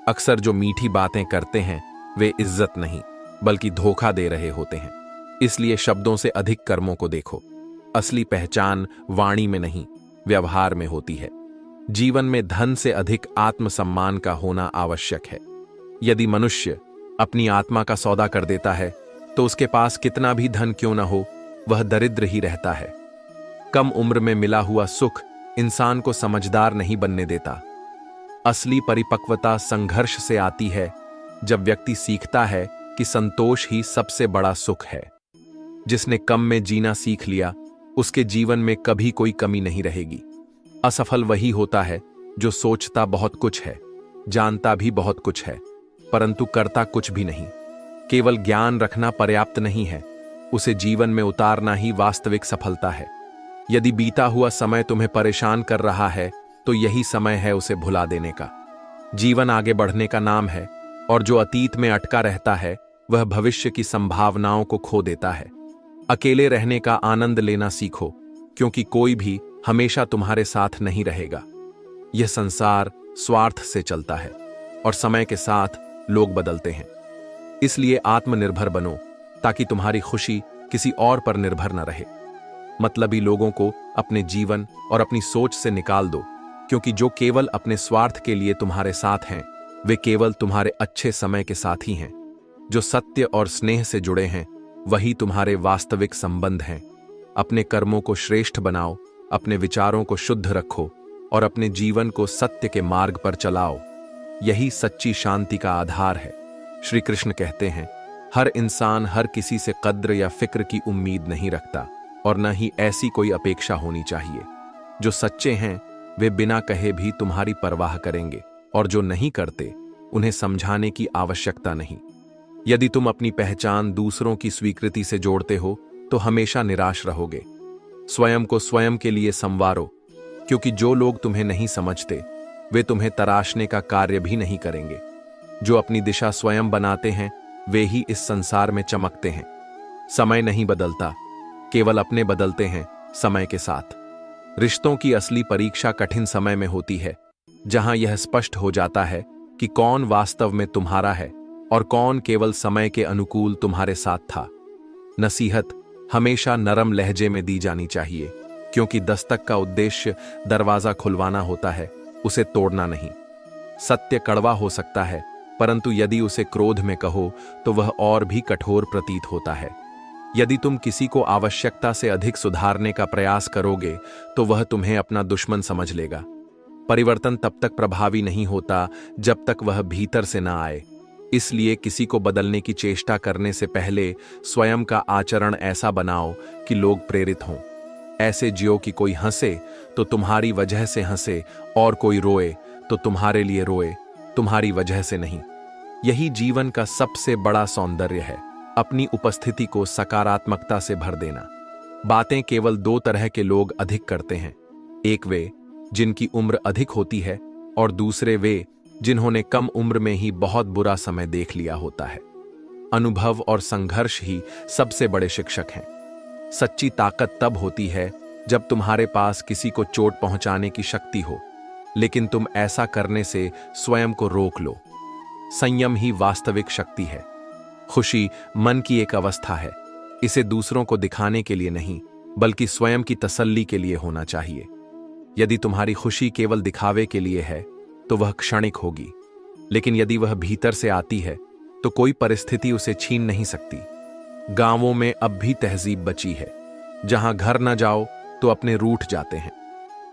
अक्सर जो मीठी बातें करते हैं वे इज्जत नहीं बल्कि धोखा दे रहे होते हैं। इसलिए शब्दों से अधिक कर्मों को देखो। असली पहचान वाणी में नहीं, व्यवहार में होती है। जीवन में धन से अधिक आत्मसम्मान का होना आवश्यक है। यदि मनुष्य अपनी आत्मा का सौदा कर देता है तो उसके पास कितना भी धन क्यों न हो, वह दरिद्र ही रहता है। कम उम्र में मिला हुआ सुख इंसान को समझदार नहीं बनने देता। असली परिपक्वता संघर्ष से आती है, जब व्यक्ति सीखता है कि संतोष ही सबसे बड़ा सुख है। जिसने कम में जीना सीख लिया उसके जीवन में कभी कोई कमी नहीं रहेगी। असफल वही होता है जो सोचता बहुत कुछ है, जानता भी बहुत कुछ है, परंतु करता कुछ भी नहीं। केवल ज्ञान रखना पर्याप्त नहीं है, उसे जीवन में उतारना ही वास्तविक सफलता है। यदि बीता हुआ समय तुम्हें परेशान कर रहा है तो यही समय है उसे भुला देने का। जीवन आगे बढ़ने का नाम है, और जो अतीत में अटका रहता है वह भविष्य की संभावनाओं को खो देता है। अकेले रहने का आनंद लेना सीखो, क्योंकि कोई भी हमेशा तुम्हारे साथ नहीं रहेगा। यह संसार स्वार्थ से चलता है और समय के साथ लोग बदलते हैं। इसलिए आत्मनिर्भर बनो ताकि तुम्हारी खुशी किसी और पर निर्भर न रहे। मतलबी लोगों को अपने जीवन और अपनी सोच से निकाल दो, क्योंकि जो केवल अपने स्वार्थ के लिए तुम्हारे साथ हैं वे केवल तुम्हारे अच्छे समय के साथ ही हैं। जो सत्य और स्नेह से जुड़े हैं वही तुम्हारे वास्तविक संबंध हैं। अपने कर्मों को श्रेष्ठ बनाओ, अपने विचारों को शुद्ध रखो और अपने जीवन को सत्य के मार्ग पर चलाओ। यही सच्ची शांति का आधार है। श्री कृष्ण कहते हैं, हर इंसान हर किसी से कद्र या फिक्र की उम्मीद नहीं रखता और न ही ऐसी कोई अपेक्षा होनी चाहिए। जो सच्चे हैं वे बिना कहे भी तुम्हारी परवाह करेंगे, और जो नहीं करते उन्हें समझाने की आवश्यकता नहीं। यदि तुम अपनी पहचान दूसरों की स्वीकृति से जोड़ते हो तो हमेशा निराश रहोगे। स्वयं को स्वयं के लिए संवारो, क्योंकि जो लोग तुम्हें नहीं समझते वे तुम्हें तराशने का कार्य भी नहीं करेंगे। जो अपनी दिशा स्वयं बनाते हैं वे ही इस संसार में चमकते हैं। समय नहीं बदलता, केवल अपने बदलते हैं समय के साथ। रिश्तों की असली परीक्षा कठिन समय में होती है, जहां यह स्पष्ट हो जाता है कि कौन वास्तव में तुम्हारा है और कौन केवल समय के अनुकूल तुम्हारे साथ था। नसीहत हमेशा नरम लहजे में दी जानी चाहिए, क्योंकि दस्तक का उद्देश्य दरवाजा खुलवाना होता है, उसे तोड़ना नहीं। सत्य कड़वा हो सकता है, परंतु यदि उसे क्रोध में कहो तो वह और भी कठोर प्रतीत होता है। यदि तुम किसी को आवश्यकता से अधिक सुधारने का प्रयास करोगे तो वह तुम्हें अपना दुश्मन समझ लेगा। परिवर्तन तब तक प्रभावी नहीं होता जब तक वह भीतर से ना आए। इसलिए किसी को बदलने की चेष्टा करने से पहले स्वयं का आचरण ऐसा बनाओ कि लोग प्रेरित हों। ऐसे जियो कि कोई हंसे तो तुम्हारी वजह से हंसे, और कोई रोए तो तुम्हारे लिए रोए, तुम्हारी वजह से नहीं। यही जीवन का सबसे बड़ा सौंदर्य है, अपनी उपस्थिति को सकारात्मकता से भर देना। बातें केवल दो तरह के लोग अधिक करते हैं, एक वे जिनकी उम्र अधिक होती है और दूसरे वे जिन्होंने कम उम्र में ही बहुत बुरा समय देख लिया होता है। अनुभव और संघर्ष ही सबसे बड़े शिक्षक हैं। सच्ची ताकत तब होती है जब तुम्हारे पास किसी को चोट पहुंचाने की शक्ति हो, लेकिन तुम ऐसा करने से स्वयं को रोक लो। संयम ही वास्तविक शक्ति है। खुशी मन की एक अवस्था है, इसे दूसरों को दिखाने के लिए नहीं, बल्कि स्वयं की तसल्ली के लिए होना चाहिए। यदि तुम्हारी खुशी केवल दिखावे के लिए है तो वह क्षणिक होगी, लेकिन यदि वह भीतर से आती है तो कोई परिस्थिति उसे छीन नहीं सकती। गांवों में अब भी तहजीब बची है, जहां घर न जाओ तो अपने रूठ जाते हैं।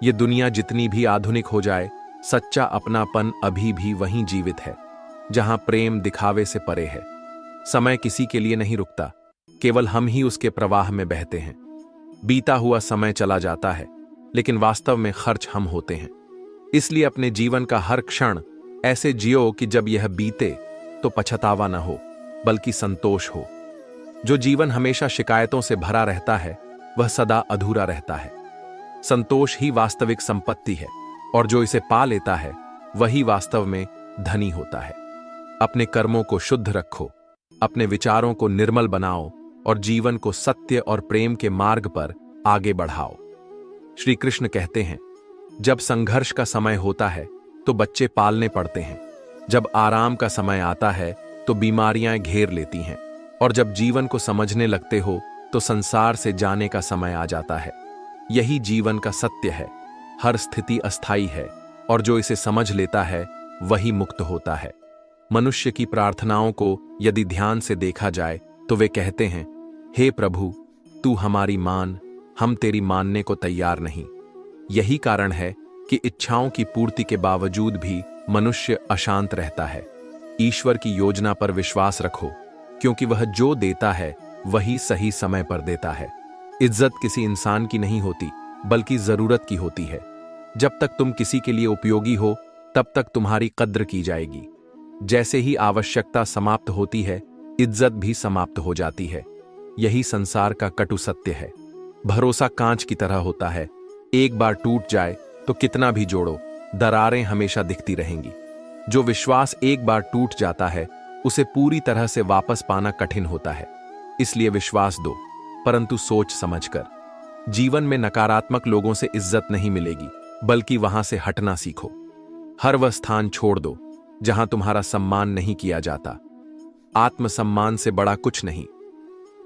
ये दुनिया जितनी भी आधुनिक हो जाए, सच्चा अपनापन अभी भी वहीं जीवित है, जहां प्रेम दिखावे से परे है। समय किसी के लिए नहीं रुकता, केवल हम ही उसके प्रवाह में बहते हैं। बीता हुआ समय चला जाता है, लेकिन वास्तव में खर्च हम होते हैं। इसलिए अपने जीवन का हर क्षण ऐसे जियो कि जब यह बीते तो पछतावा न हो, बल्कि संतोष हो। जो जीवन हमेशा शिकायतों से भरा रहता है वह सदा अधूरा रहता है। संतोष ही वास्तविक संपत्ति है, और जो इसे पा लेता है वही वास्तव में धनी होता है। अपने कर्मों को शुद्ध रखो, अपने विचारों को निर्मल बनाओ और जीवन को सत्य और प्रेम के मार्ग पर आगे बढ़ाओ। श्री कृष्ण कहते हैं, जब संघर्ष का समय होता है तो बच्चे पालने पड़ते हैं, जब आराम का समय आता है तो बीमारियां घेर लेती हैं, और जब जीवन को समझने लगते हो तो संसार से जाने का समय आ जाता है। यही जीवन का सत्य है। हर स्थिति अस्थायी है, और जो इसे समझ लेता है वही मुक्त होता है। मनुष्य की प्रार्थनाओं को यदि ध्यान से देखा जाए तो वे कहते हैं, हे प्रभु, तू हमारी मान, हम तेरी मानने को तैयार नहीं। यही कारण है कि इच्छाओं की पूर्ति के बावजूद भी मनुष्य अशांत रहता है। ईश्वर की योजना पर विश्वास रखो, क्योंकि वह जो देता है वही सही समय पर देता है। इज्जत किसी इंसान की नहीं होती, बल्कि जरूरत की होती है। जब तक तुम किसी के लिए उपयोगी हो, तब तक तुम्हारी कद्र की जाएगी। जैसे ही आवश्यकता समाप्त होती है, इज्जत भी समाप्त हो जाती है। यही संसार का कटु सत्य है। भरोसा कांच की तरह होता है, एक बार टूट जाए तो कितना भी जोड़ो, दरारें हमेशा दिखती रहेंगी। जो विश्वास एक बार टूट जाता है, उसे पूरी तरह से वापस पाना कठिन होता है। इसलिए विश्वास दो, परंतु सोच समझकर। जीवन में नकारात्मक लोगों से इज्जत नहीं मिलेगी, बल्कि वहां से हटना सीखो। हर वह स्थान छोड़ दो जहां तुम्हारा सम्मान नहीं किया जाता। आत्मसम्मान से बड़ा कुछ नहीं।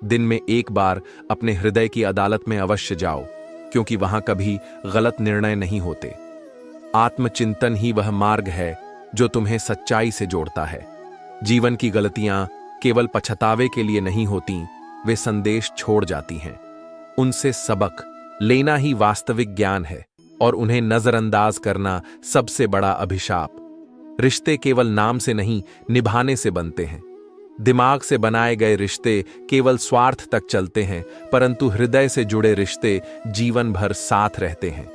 दिन में एक बार अपने हृदय की अदालत में अवश्य जाओ, क्योंकि वहां कभी गलत निर्णय नहीं होते। आत्मचिंतन ही वह मार्ग है जो तुम्हें सच्चाई से जोड़ता है। जीवन की गलतियां केवल पछतावे के लिए नहीं होती, वे संदेश छोड़ जाती हैं। उनसे सबक लेना ही वास्तविक ज्ञान है, और उन्हें नजरअंदाज करना सबसे बड़ा अभिशाप। रिश्ते केवल नाम से नहीं, निभाने से बनते हैं। दिमाग से बनाए गए रिश्ते केवल स्वार्थ तक चलते हैं, परंतु हृदय से जुड़े रिश्ते जीवन भर साथ रहते हैं।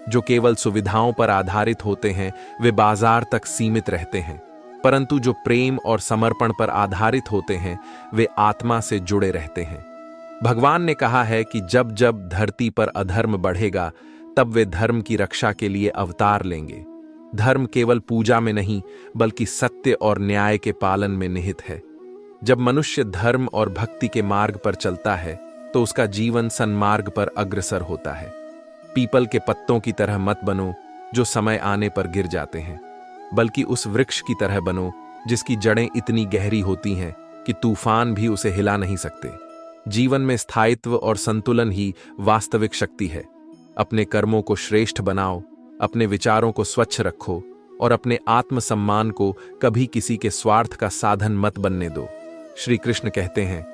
जो केवल सुविधाओं पर आधारित होते हैं वे बाजार तक सीमित रहते हैं, परंतु जो प्रेम और समर्पण पर आधारित होते हैं वे आत्मा से जुड़े रहते हैं। भगवान ने कहा है कि जब जब धरती पर अधर्म बढ़ेगा, तब वे धर्म की रक्षा के लिए अवतार लेंगे। धर्म केवल पूजा में नहीं, बल्कि सत्य और न्याय के पालन में निहित है। जब मनुष्य धर्म और भक्ति के मार्ग पर चलता है, तो उसका जीवन सन्मार्ग पर अग्रसर होता है। पीपल के पत्तों की तरह मत बनो जो समय आने पर गिर जाते हैं, बल्कि उस वृक्ष की तरह बनो जिसकी जड़ें इतनी गहरी होती हैं कि तूफान भी उसे हिला नहीं सकते। जीवन में स्थायित्व और संतुलन ही वास्तविक शक्ति है। अपने कर्मों को श्रेष्ठ बनाओ, अपने विचारों को स्वच्छ रखो और अपने आत्मसम्मान को कभी किसी के स्वार्थ का साधन मत बनने दो। श्री कृष्ण कहते हैं,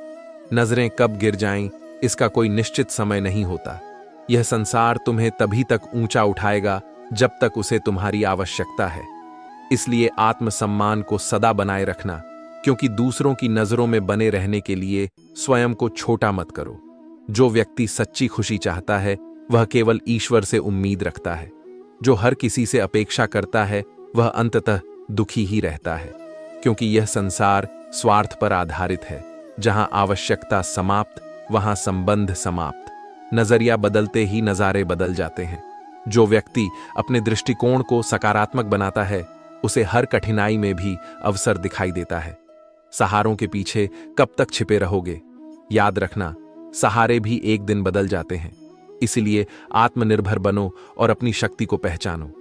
नजरें कब गिर जाएं इसका कोई निश्चित समय नहीं होता। यह संसार तुम्हें तभी तक ऊंचा उठाएगा जब तक उसे तुम्हारी आवश्यकता है। इसलिए आत्मसम्मान को सदा बनाए रखना, क्योंकि दूसरों की नजरों में बने रहने के लिए स्वयं को छोटा मत करो। जो व्यक्ति सच्ची खुशी चाहता है वह केवल ईश्वर से उम्मीद रखता है। जो हर किसी से अपेक्षा करता है वह अंततः दुखी ही रहता है, क्योंकि यह संसार स्वार्थ पर आधारित है। जहां आवश्यकता समाप्त वहां संबंध समाप्त। नजरिया बदलते ही नजारे बदल जाते हैं। जो व्यक्ति अपने दृष्टिकोण को सकारात्मक बनाता है उसे हर कठिनाई में भी अवसर दिखाई देता है। सहारों के पीछे कब तक छिपे रहोगे? याद रखना, सहारे भी एक दिन बदल जाते हैं। इसलिए आत्मनिर्भर बनो और अपनी शक्ति को पहचानो।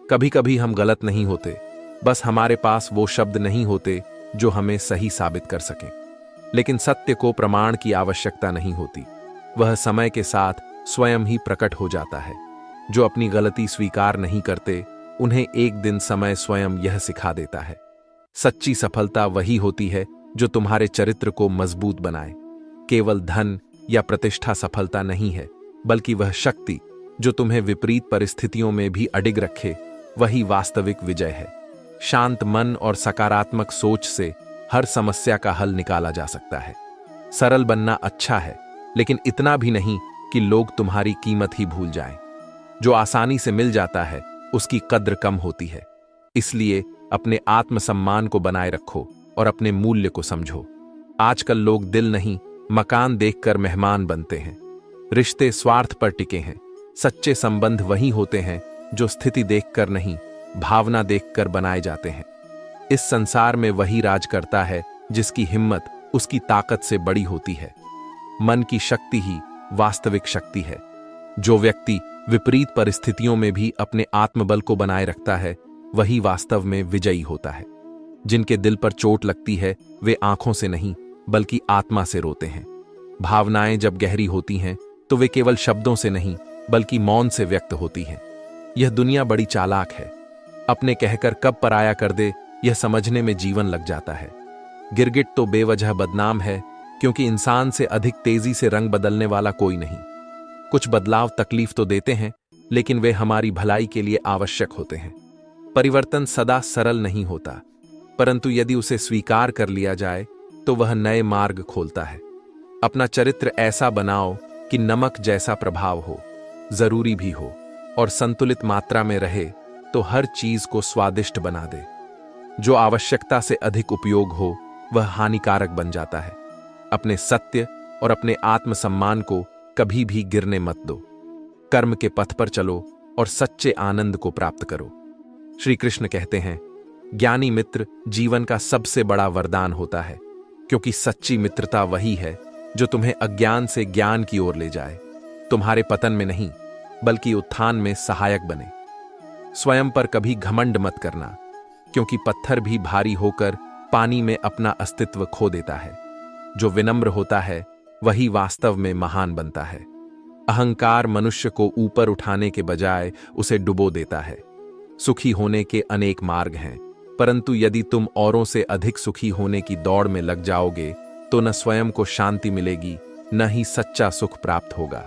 कभी कभी हम गलत नहीं होते, बस हमारे पास वो शब्द नहीं होते जो हमें सही साबित कर सकें। लेकिन सत्य को प्रमाण की आवश्यकता नहीं होती, वह समय के साथ स्वयं ही प्रकट हो जाता है। जो अपनी गलती स्वीकार नहीं करते उन्हें एक दिन समय स्वयं यह सिखा देता है। सच्ची सफलता वही होती है जो तुम्हारे चरित्र को मजबूत बनाए। केवल धन या प्रतिष्ठा सफलता नहीं है, बल्कि वह शक्ति जो तुम्हें विपरीत परिस्थितियों में भी अडिग रखे, वही वास्तविक विजय है। शांत मन और सकारात्मक सोच से हर समस्या का हल निकाला जा सकता है। सरल बनना अच्छा है, लेकिन इतना भी नहीं कि लोग तुम्हारी कीमत ही भूल जाएं। जो आसानी से मिल जाता है उसकी कद्र कम होती है। इसलिए अपने आत्मसम्मान को बनाए रखो और अपने मूल्य को समझो। आजकल लोग दिल नहीं, मकान देखकर मेहमान बनते हैं। रिश्ते स्वार्थ पर टिके हैं। सच्चे संबंध वही होते हैं जो स्थिति देखकर नहीं, भावना देखकर बनाए जाते हैं। इस संसार में वही राज करता है जिसकी हिम्मत उसकी ताकत से बड़ी होती है। मन की शक्ति ही वास्तविक शक्ति है। जो व्यक्ति विपरीत परिस्थितियों में भी अपने आत्मबल को बनाए रखता है वही वास्तव में विजयी होता है। जिनके दिल पर चोट लगती है वे आंखों से नहीं बल्कि आत्मा से रोते हैं। भावनाएं जब गहरी होती हैं तो वे केवल शब्दों से नहीं बल्कि मौन से व्यक्त होती हैं। यह दुनिया बड़ी चालाक है। अपने कहकर कब पराया कर दे यह समझने में जीवन लग जाता है। गिरगिट तो बेवजह बदनाम है, क्योंकि इंसान से अधिक तेजी से रंग बदलने वाला कोई नहीं। कुछ बदलाव तकलीफ तो देते हैं, लेकिन वे हमारी भलाई के लिए आवश्यक होते हैं। परिवर्तन सदा सरल नहीं होता, परंतु यदि उसे स्वीकार कर लिया जाए तो वह नए मार्ग खोलता है। अपना चरित्र ऐसा बनाओ कि नमक जैसा प्रभाव हो, जरूरी भी हो और संतुलित मात्रा में रहे तो हर चीज को स्वादिष्ट बना दे। जो आवश्यकता से अधिक उपयोग हो वह हानिकारक बन जाता है। अपने सत्य और अपने आत्मसम्मान को कभी भी गिरने मत दो। कर्म के पथ पर चलो और सच्चे आनंद को प्राप्त करो। श्री कृष्ण कहते हैं, ज्ञानी मित्र जीवन का सबसे बड़ा वरदान होता है, क्योंकि सच्ची मित्रता वही है जो तुम्हें अज्ञान से ज्ञान की ओर ले जाए। तुम्हारे पतन में नहीं बल्कि उत्थान में सहायक बने। स्वयं पर कभी घमंड मत करना, क्योंकि पत्थर भी भारी होकर पानी में अपना अस्तित्व खो देता है। जो विनम्र होता है वही वास्तव में महान बनता है। अहंकार मनुष्य को ऊपर उठाने के बजाय उसे डुबो देता है। सुखी होने के अनेक मार्ग हैं, परंतु यदि तुम औरों से अधिक सुखी होने की दौड़ में लग जाओगे तो न स्वयं को शांति मिलेगी, न ही सच्चा सुख प्राप्त होगा।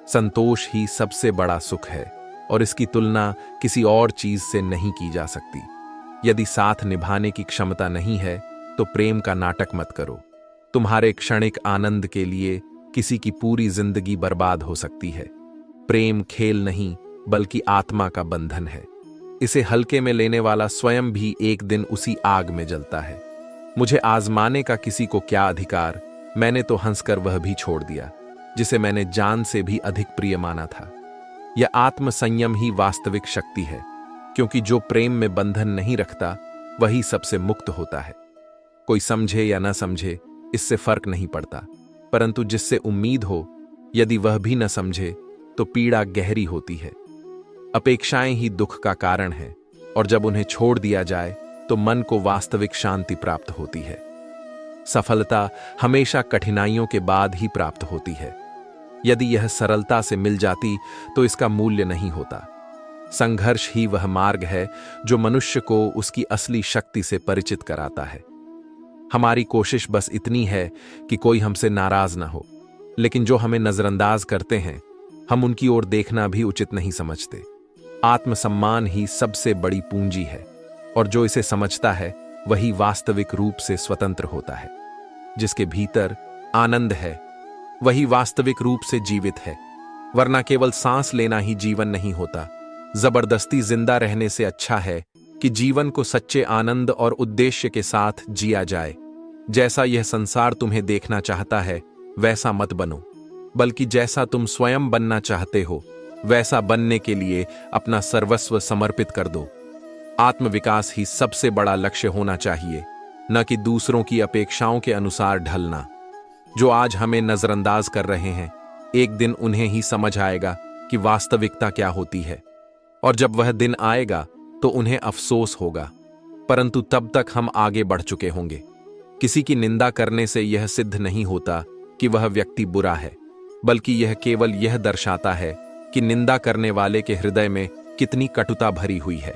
संतोष ही सबसे बड़ा सुख है और इसकी तुलना किसी और चीज से नहीं की जा सकती। यदि साथ निभाने की क्षमता नहीं है तो प्रेम का नाटक मत करो। तुम्हारे क्षणिक आनंद के लिए किसी की पूरी जिंदगी बर्बाद हो सकती है। प्रेम खेल नहीं बल्कि आत्मा का बंधन है। इसे हल्के में लेने वाला स्वयं भी एक दिन उसी आग में जलता है। मुझे आजमाने का किसी को क्या अधिकार, मैंने तो हंसकर वह भी छोड़ दिया जिसे मैंने जान से भी अधिक प्रिय माना था। यह आत्मसंयम ही वास्तविक शक्ति है, क्योंकि जो प्रेम में बंधन नहीं रखता वही सबसे मुक्त होता है। कोई समझे या न समझे इससे फर्क नहीं पड़ता, परंतु जिससे उम्मीद हो यदि वह भी न समझे तो पीड़ा गहरी होती है। अपेक्षाएं ही दुख का कारण है, और जब उन्हें छोड़ दिया जाए तो मन को वास्तविक शांति प्राप्त होती है। सफलता हमेशा कठिनाइयों के बाद ही प्राप्त होती है। यदि यह सरलता से मिल जाती तो इसका मूल्य नहीं होता। संघर्ष ही वह मार्ग है जो मनुष्य को उसकी असली शक्ति से परिचित कराता है। हमारी कोशिश बस इतनी है कि कोई हमसे नाराज ना हो, लेकिन जो हमें नजरअंदाज करते हैं, हम उनकी ओर देखना भी उचित नहीं समझते। आत्मसम्मान ही सबसे बड़ी पूंजी है, और जो इसे समझता है वही वास्तविक रूप से स्वतंत्र होता है। जिसके भीतर आनंद है वही वास्तविक रूप से जीवित है, वरना केवल सांस लेना ही जीवन नहीं होता। जबरदस्ती जिंदा रहने से अच्छा है कि जीवन को सच्चे आनंद और उद्देश्य के साथ जिया जाए। जैसा यह संसार तुम्हें देखना चाहता है वैसा मत बनो, बल्कि जैसा तुम स्वयं बनना चाहते हो वैसा बनने के लिए अपना सर्वस्व समर्पित कर दो। आत्मविकास ही सबसे बड़ा लक्ष्य होना चाहिए, न कि दूसरों की अपेक्षाओं के अनुसार ढलना। जो आज हमें नजरअंदाज कर रहे हैं, एक दिन उन्हें ही समझ आएगा कि वास्तविकता क्या होती है, और जब वह दिन आएगा तो उन्हें अफसोस होगा, परंतु तब तक हम आगे बढ़ चुके होंगे। किसी की निंदा करने से यह सिद्ध नहीं होता कि वह व्यक्ति बुरा है, बल्कि यह केवल यह दर्शाता है कि निंदा करने वाले के हृदय में कितनी कटुता भरी हुई है।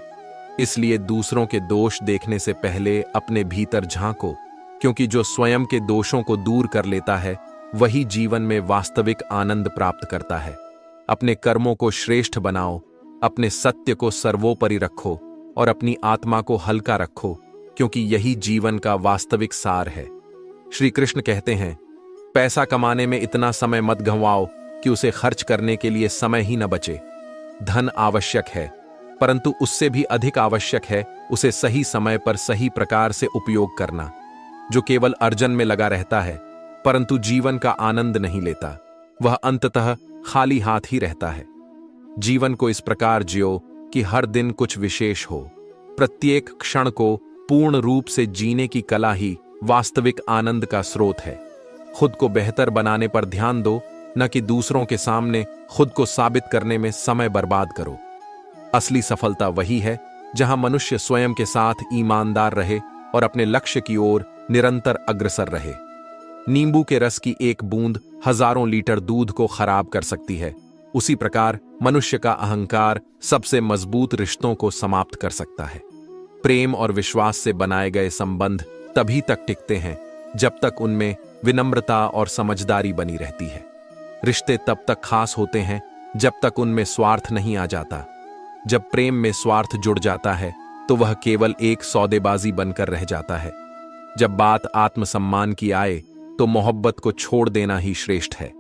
इसलिए दूसरों के दोष देखने से पहले अपने भीतर झांको, क्योंकि जो स्वयं के दोषों को दूर कर लेता है वही जीवन में वास्तविक आनंद प्राप्त करता है। अपने कर्मों को श्रेष्ठ बनाओ, अपने सत्य को सर्वोपरि रखो और अपनी आत्मा को हल्का रखो, क्योंकि यही जीवन का वास्तविक सार है। श्री कृष्ण कहते हैं, पैसा कमाने में इतना समय मत गंवाओ कि उसे खर्च करने के लिए समय ही न बचे। धन आवश्यक है, परंतु उससे भी अधिक आवश्यक है उसे सही समय पर सही प्रकार से उपयोग करना। जो केवल अर्जन में लगा रहता है परंतु जीवन का आनंद नहीं लेता, वह अंततः खाली हाथ ही रहता है। जीवन को इस प्रकार जियो कि हर दिन कुछ विशेष हो। प्रत्येक क्षण को पूर्ण रूप से जीने की कला ही वास्तविक आनंद का स्रोत है। खुद को बेहतर बनाने पर ध्यान दो, न कि दूसरों के सामने खुद को साबित करने में समय बर्बाद करो। असली सफलता वही है जहां मनुष्य स्वयं के साथ ईमानदार रहे और अपने लक्ष्य की ओर निरंतर अग्रसर रहे। नींबू के रस की एक बूंद हजारों लीटर दूध को खराब कर सकती है, उसी प्रकार मनुष्य का अहंकार सबसे मजबूत रिश्तों को समाप्त कर सकता है। प्रेम और विश्वास से बनाए गए संबंध तभी तक टिकते हैं जब तक उनमें विनम्रता और समझदारी बनी रहती है। रिश्ते तब तक खास होते हैं जब तक उनमें स्वार्थ नहीं आ जाता। जब प्रेम में स्वार्थ जुड़ जाता है तो वह केवल एक सौदेबाजी बनकर रह जाता है। जब बात आत्मसम्मान की आए तो मोहब्बत को छोड़ देना ही श्रेष्ठ है।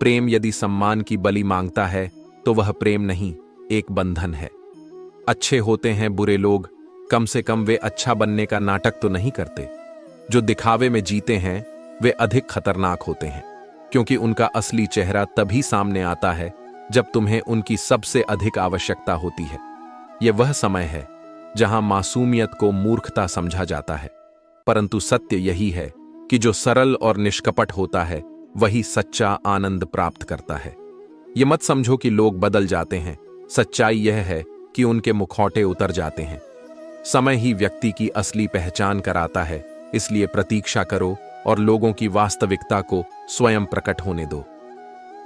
प्रेम यदि सम्मान की बलि मांगता है तो वह प्रेम नहीं, एक बंधन है। अच्छे होते हैं बुरे लोग, कम से कम वे अच्छा बनने का नाटक तो नहीं करते। जो दिखावे में जीते हैं वे अधिक खतरनाक होते हैं, क्योंकि उनका असली चेहरा तभी सामने आता है जब तुम्हें उनकी सबसे अधिक आवश्यकता होती है। यह वह समय है जहां मासूमियत को मूर्खता समझा जाता है, परंतु सत्य यही है कि जो सरल और निष्कपट होता है वही सच्चा आनंद प्राप्त करता है। ये मत समझो कि लोग बदल जाते हैं, सच्चाई यह है कि उनके मुखौटे उतर जाते हैं। समय ही व्यक्ति की असली पहचान कराता है, इसलिए प्रतीक्षा करो और लोगों की वास्तविकता को स्वयं प्रकट होने दो।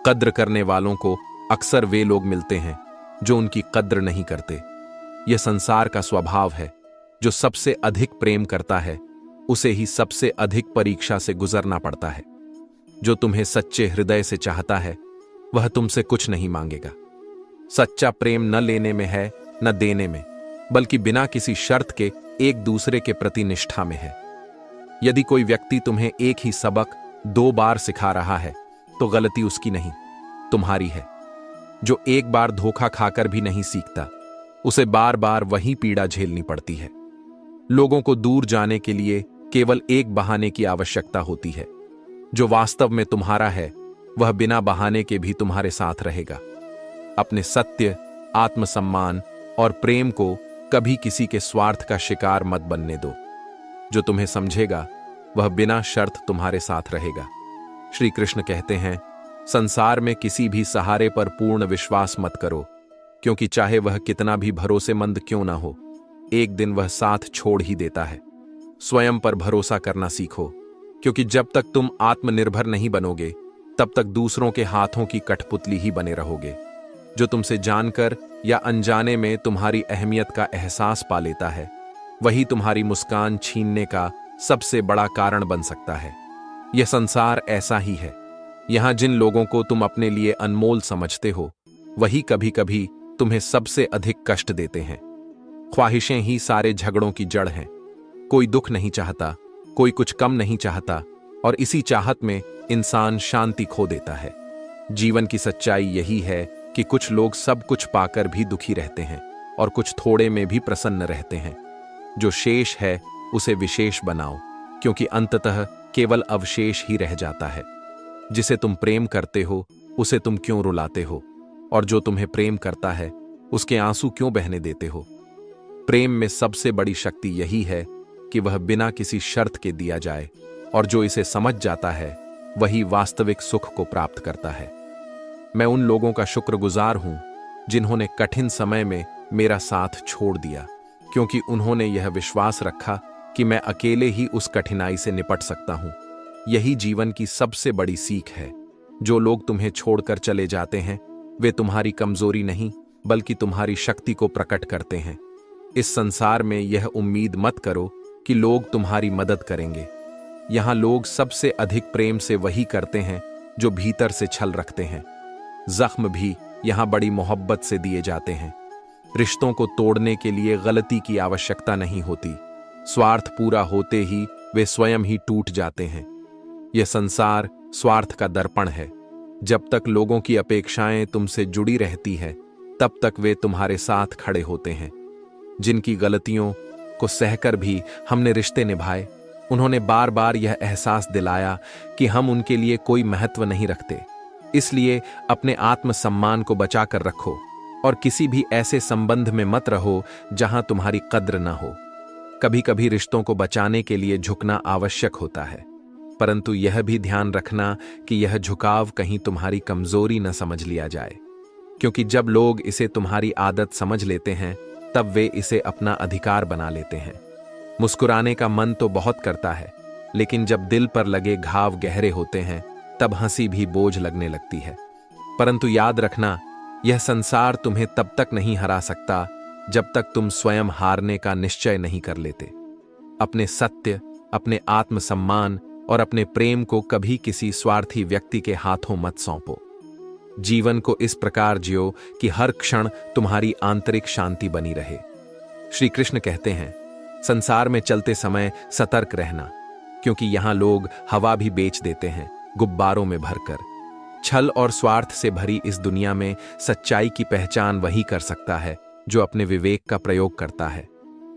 कद्र करने वालों को अक्सर वे लोग मिलते हैं जो उनकी कद्र नहीं करते। यह संसार का स्वभाव है। जो सबसे अधिक प्रेम करता है उसे ही सबसे अधिक परीक्षा से गुजरना पड़ता है। जो तुम्हें सच्चे हृदय से चाहता है वह तुमसे कुछ नहीं मांगेगा। सच्चा प्रेम न लेने में है न देने में, बल्कि बिना किसी शर्त के एक दूसरे के प्रति निष्ठा में है। यदि कोई व्यक्ति तुम्हें एक ही सबक 2 बार सिखा रहा है तो गलती उसकी नहीं, तुम्हारी है। जो एक बार धोखा खाकर भी नहीं सीखता उसे बार बार वही पीड़ा झेलनी पड़ती है। लोगों को दूर जाने के लिए केवल एक बहाने की आवश्यकता होती है। जो वास्तव में तुम्हारा है वह बिना बहाने के भी तुम्हारे साथ रहेगा। अपने सत्य, आत्मसम्मान और प्रेम को कभी किसी के स्वार्थ का शिकार मत बनने दो। जो तुम्हें समझेगा वह बिना शर्त तुम्हारे साथ रहेगा। श्री कृष्ण कहते हैं, संसार में किसी भी सहारे पर पूर्ण विश्वास मत करो, क्योंकि चाहे वह कितना भी भरोसेमंद क्यों ना हो, एक दिन वह साथ छोड़ ही देता है। स्वयं पर भरोसा करना सीखो, क्योंकि जब तक तुम आत्मनिर्भर नहीं बनोगे, तब तक दूसरों के हाथों की कठपुतली ही बने रहोगे। जो तुमसे जानकर या अनजाने में तुम्हारी अहमियत का एहसास पा लेता है, वही तुम्हारी मुस्कान छीनने का सबसे बड़ा कारण बन सकता है। यह संसार ऐसा ही है। यहां जिन लोगों को तुम अपने लिए अनमोल समझते हो, वही कभी कभी तुम्हें सबसे अधिक कष्ट देते हैं। ख्वाहिशें ही सारे झगड़ों की जड़ हैं। कोई दुख नहीं चाहता, कोई कुछ कम नहीं चाहता, और इसी चाहत में इंसान शांति खो देता है। जीवन की सच्चाई यही है कि कुछ लोग सब कुछ पाकर भी दुखी रहते हैं और कुछ थोड़े में भी प्रसन्न रहते हैं। जो शेष है उसे विशेष बनाओ, क्योंकि अंततः केवल अवशेष ही रह जाता है। जिसे तुम प्रेम करते हो उसे तुम क्यों रुलाते हो, और जो तुम्हें प्रेम करता है उसके आंसू क्यों बहने देते हो। प्रेम में सबसे बड़ी शक्ति यही है कि वह बिना किसी शर्त के दिया जाए, और जो इसे समझ जाता है वही वास्तविक सुख को प्राप्त करता है। मैं उन लोगों का शुक्रगुजार हूं जिन्होंने कठिन समय में मेरा साथ छोड़ दिया, क्योंकि उन्होंने यह विश्वास रखा कि मैं अकेले ही उस कठिनाई से निपट सकता हूं। यही जीवन की सबसे बड़ी सीख है। जो लोग तुम्हें छोड़कर चले जाते हैं, वे तुम्हारी कमजोरी नहीं बल्कि तुम्हारी शक्ति को प्रकट करते हैं। इस संसार में यह उम्मीद मत करो कि लोग तुम्हारी मदद करेंगे। यहां लोग सबसे अधिक प्रेम से वही करते हैं जो भीतर से छल रखते हैं। जख्म भी यहां बड़ी मोहब्बत से दिए जाते हैं। रिश्तों को तोड़ने के लिए गलती की आवश्यकता नहीं होती। स्वार्थ पूरा होते ही वे स्वयं ही टूट जाते हैं। यह संसार स्वार्थ का दर्पण है। जब तक लोगों की अपेक्षाएं तुमसे जुड़ी रहती है, तब तक वे तुम्हारे साथ खड़े होते हैं। जिनकी गलतियों को सहकर भी हमने रिश्ते निभाए, उन्होंने बार बार यह एहसास दिलाया कि हम उनके लिए कोई महत्व नहीं रखते। इसलिए अपने आत्मसम्मान को बचाकर रखो और किसी भी ऐसे संबंध में मत रहो जहां तुम्हारी कद्र न हो। कभी कभी रिश्तों को बचाने के लिए झुकना आवश्यक होता है, परंतु यह भी ध्यान रखना कि यह झुकाव कहीं तुम्हारी कमजोरी न समझ लिया जाए, क्योंकि जब लोग इसे तुम्हारी आदत समझ लेते हैं, तब वे इसे अपना अधिकार बना लेते हैं। मुस्कुराने का मन तो बहुत करता है, लेकिन जब दिल पर लगे घाव गहरे होते हैं, तब हंसी भी बोझ लगने लगती है। परंतु याद रखना, यह संसार तुम्हें तब तक नहीं हरा सकता जब तक तुम स्वयं हारने का निश्चय नहीं कर लेते। अपने सत्य, अपने आत्मसम्मान और अपने प्रेम को कभी किसी स्वार्थी व्यक्ति के हाथों मत सौंपो। जीवन को इस प्रकार जियो कि हर क्षण तुम्हारी आंतरिक शांति बनी रहे। श्री कृष्ण कहते हैं, संसार में चलते समय सतर्क रहना, क्योंकि यहां लोग हवा भी बेच देते हैं गुब्बारों में भरकर। छल और स्वार्थ से भरी इस दुनिया में सच्चाई की पहचान वही कर सकता है जो अपने विवेक का प्रयोग करता है।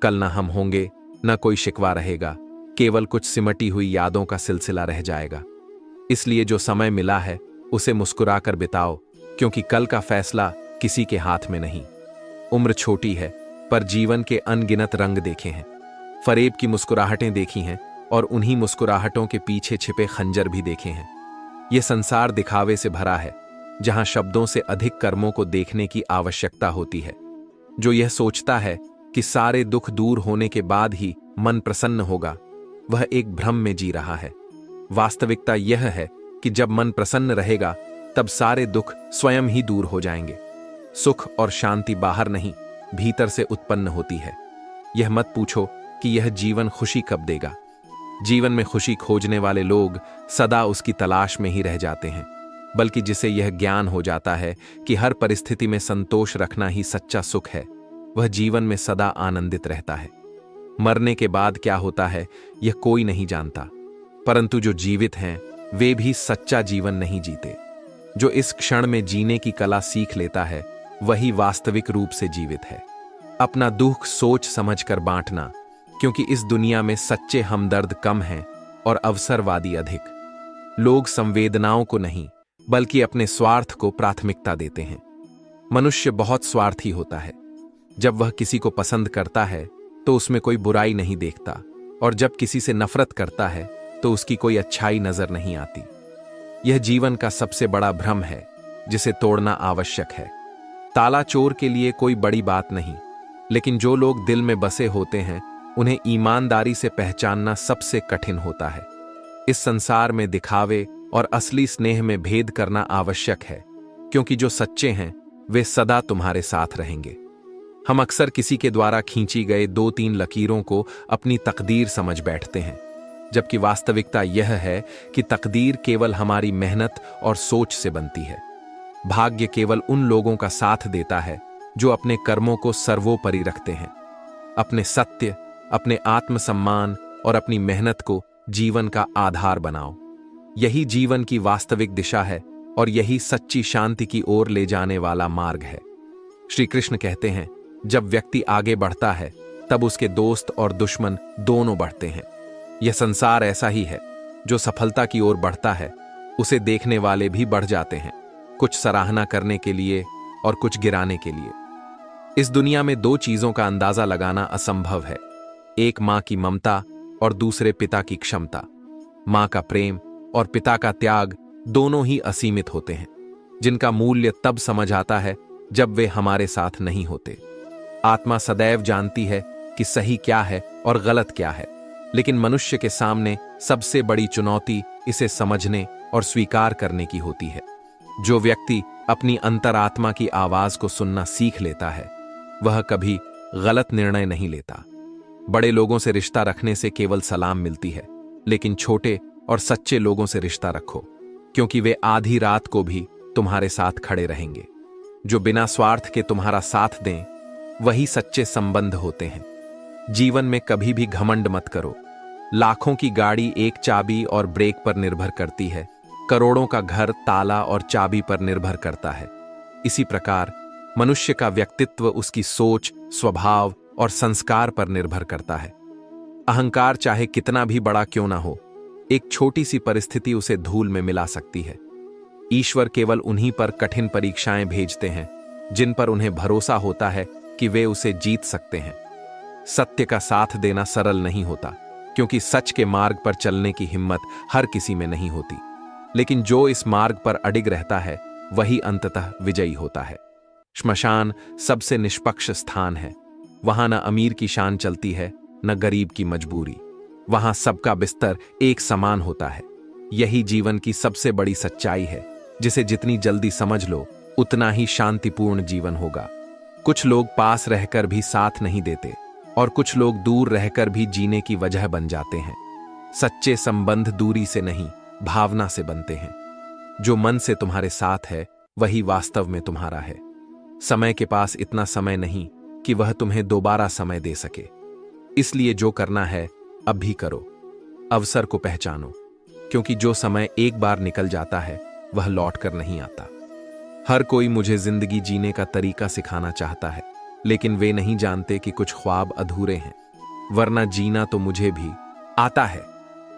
कल ना हम होंगे, न कोई शिकवा रहेगा, केवल कुछ सिमटी हुई यादों का सिलसिला रह जाएगा। इसलिए जो समय मिला है उसे मुस्कुराकर बिताओ, क्योंकि कल का फैसला किसी के हाथ में नहीं। उम्र छोटी है, पर जीवन के अनगिनत रंग देखे हैं, फरेब की मुस्कुराहटें देखी हैं, और उन्हीं मुस्कुराहटों के पीछे छिपे खंजर भी देखे हैं। यह संसार दिखावे से भरा है, जहां शब्दों से अधिक कर्मों को देखने की आवश्यकता होती है। जो यह सोचता है कि सारे दुख दूर होने के बाद ही मन प्रसन्न होगा, वह एक भ्रम में जी रहा है। वास्तविकता यह है कि जब मन प्रसन्न रहेगा, तब सारे दुख स्वयं ही दूर हो जाएंगे। सुख और शांति बाहर नहीं, भीतर से उत्पन्न होती है। यह मत पूछो कि यह जीवन खुशी कब देगा। जीवन में खुशी खोजने वाले लोग सदा उसकी तलाश में ही रह जाते हैं, बल्कि जिसे यह ज्ञान हो जाता है कि हर परिस्थिति में संतोष रखना ही सच्चा सुख है, वह जीवन में सदा आनंदित रहता है। मरने के बाद क्या होता है यह कोई नहीं जानता, परंतु जो जीवित हैं वे भी सच्चा जीवन नहीं जीते। जो इस क्षण में जीने की कला सीख लेता है, वही वास्तविक रूप से जीवित है। अपना दुख सोच समझकर बांटना, क्योंकि इस दुनिया में सच्चे हमदर्द कम हैं और अवसरवादी अधिक। लोग संवेदनाओं को नहीं बल्कि अपने स्वार्थ को प्राथमिकता देते हैं। मनुष्य बहुत स्वार्थी होता है। जब वह किसी को पसंद करता है तो उसमें कोई बुराई नहीं देखता, और जब किसी से नफरत करता है तो उसकी कोई अच्छाई नजर नहीं आती। यह जीवन का सबसे बड़ा भ्रम है जिसे तोड़ना आवश्यक है। ताला चोर के लिए कोई बड़ी बात नहीं, लेकिन जो लोग दिल में बसे होते हैं उन्हें ईमानदारी से पहचानना सबसे कठिन होता है। इस संसार में दिखावे और असली स्नेह में भेद करना आवश्यक है, क्योंकि जो सच्चे हैं वे सदा तुम्हारे साथ रहेंगे। हम अक्सर किसी के द्वारा खींची गए 2-3 लकीरों को अपनी तकदीर समझ बैठते हैं, जबकि वास्तविकता यह है कि तकदीर केवल हमारी मेहनत और सोच से बनती है। भाग्य केवल उन लोगों का साथ देता है जो अपने कर्मों को सर्वोपरि रखते हैं। अपने सत्य, अपने आत्मसम्मान और अपनी मेहनत को जीवन का आधार बनाओ। यही जीवन की वास्तविक दिशा है और यही सच्ची शांति की ओर ले जाने वाला मार्ग है। श्री कृष्ण कहते हैं, जब व्यक्ति आगे बढ़ता है तब उसके दोस्त और दुश्मन दोनों बढ़ते हैं। यह संसार ऐसा ही है, जो सफलता की ओर बढ़ता है उसे देखने वाले भी बढ़ जाते हैं, कुछ सराहना करने के लिए और कुछ गिराने के लिए। इस दुनिया में 2 चीजों का अंदाजा लगाना असंभव है, एक मां की ममता और दूसरे पिता की क्षमता। मां का प्रेम और पिता का त्याग दोनों ही असीमित होते हैं, जिनका मूल्य तब समझ आता है जब वे हमारे साथ नहीं होते। आत्मा सदैव जानती है कि सही क्या है और गलत क्या है, लेकिन मनुष्य के सामने सबसे बड़ी चुनौती इसे समझने और स्वीकार करने की होती है। जो व्यक्ति अपनी अंतरात्मा की आवाज को सुनना सीख लेता है, वह कभी गलत निर्णय नहीं लेता। बड़े लोगों से रिश्ता रखने से केवल सलाम मिलती है, लेकिन छोटे और सच्चे लोगों से रिश्ता रखो, क्योंकि वे आधी रात को भी तुम्हारे साथ खड़े रहेंगे। जो बिना स्वार्थ के तुम्हारा साथ दें, वही सच्चे संबंध होते हैं। जीवन में कभी भी घमंड मत करो। लाखों की गाड़ी एक चाबी और ब्रेक पर निर्भर करती है, करोड़ों का घर ताला और चाबी पर निर्भर करता है। इसी प्रकार मनुष्य का व्यक्तित्व उसकी सोच, स्वभाव और संस्कार पर निर्भर करता है। अहंकार चाहे कितना भी बड़ा क्यों ना हो, एक छोटी सी परिस्थिति उसे धूल में मिला सकती है। ईश्वर केवल उन्हीं पर कठिन परीक्षाएं भेजते हैं जिन पर उन्हें भरोसा होता है कि वे उसे जीत सकते हैं। सत्य का साथ देना सरल नहीं होता, क्योंकि सच के मार्ग पर चलने की हिम्मत हर किसी में नहीं होती, लेकिन जो इस मार्ग पर अडिग रहता है वही अंततः विजयी होता है। श्मशान सबसे निष्पक्ष स्थान है। वहां न अमीर की शान चलती है, न गरीब की मजबूरी। वहां सबका बिस्तर एक समान होता है। यही जीवन की सबसे बड़ी सच्चाई है, जिसे जितनी जल्दी समझ लो उतना ही शांतिपूर्ण जीवन होगा। कुछ लोग पास रहकर भी साथ नहीं देते और कुछ लोग दूर रहकर भी जीने की वजह बन जाते हैं। सच्चे संबंध दूरी से नहीं, भावना से बनते हैं। जो मन से तुम्हारे साथ है वही वास्तव में तुम्हारा है। समय के पास इतना समय नहीं कि वह तुम्हें दोबारा समय दे सके, इसलिए जो करना है अब भी करो। अवसर को पहचानो, क्योंकि जो समय एक बार निकल जाता है वह लौट कर नहीं आता। हर कोई मुझे जिंदगी जीने का तरीका सिखाना चाहता है, लेकिन वे नहीं जानते कि कुछ ख्वाब अधूरे हैं, वरना जीना तो मुझे भी आता है।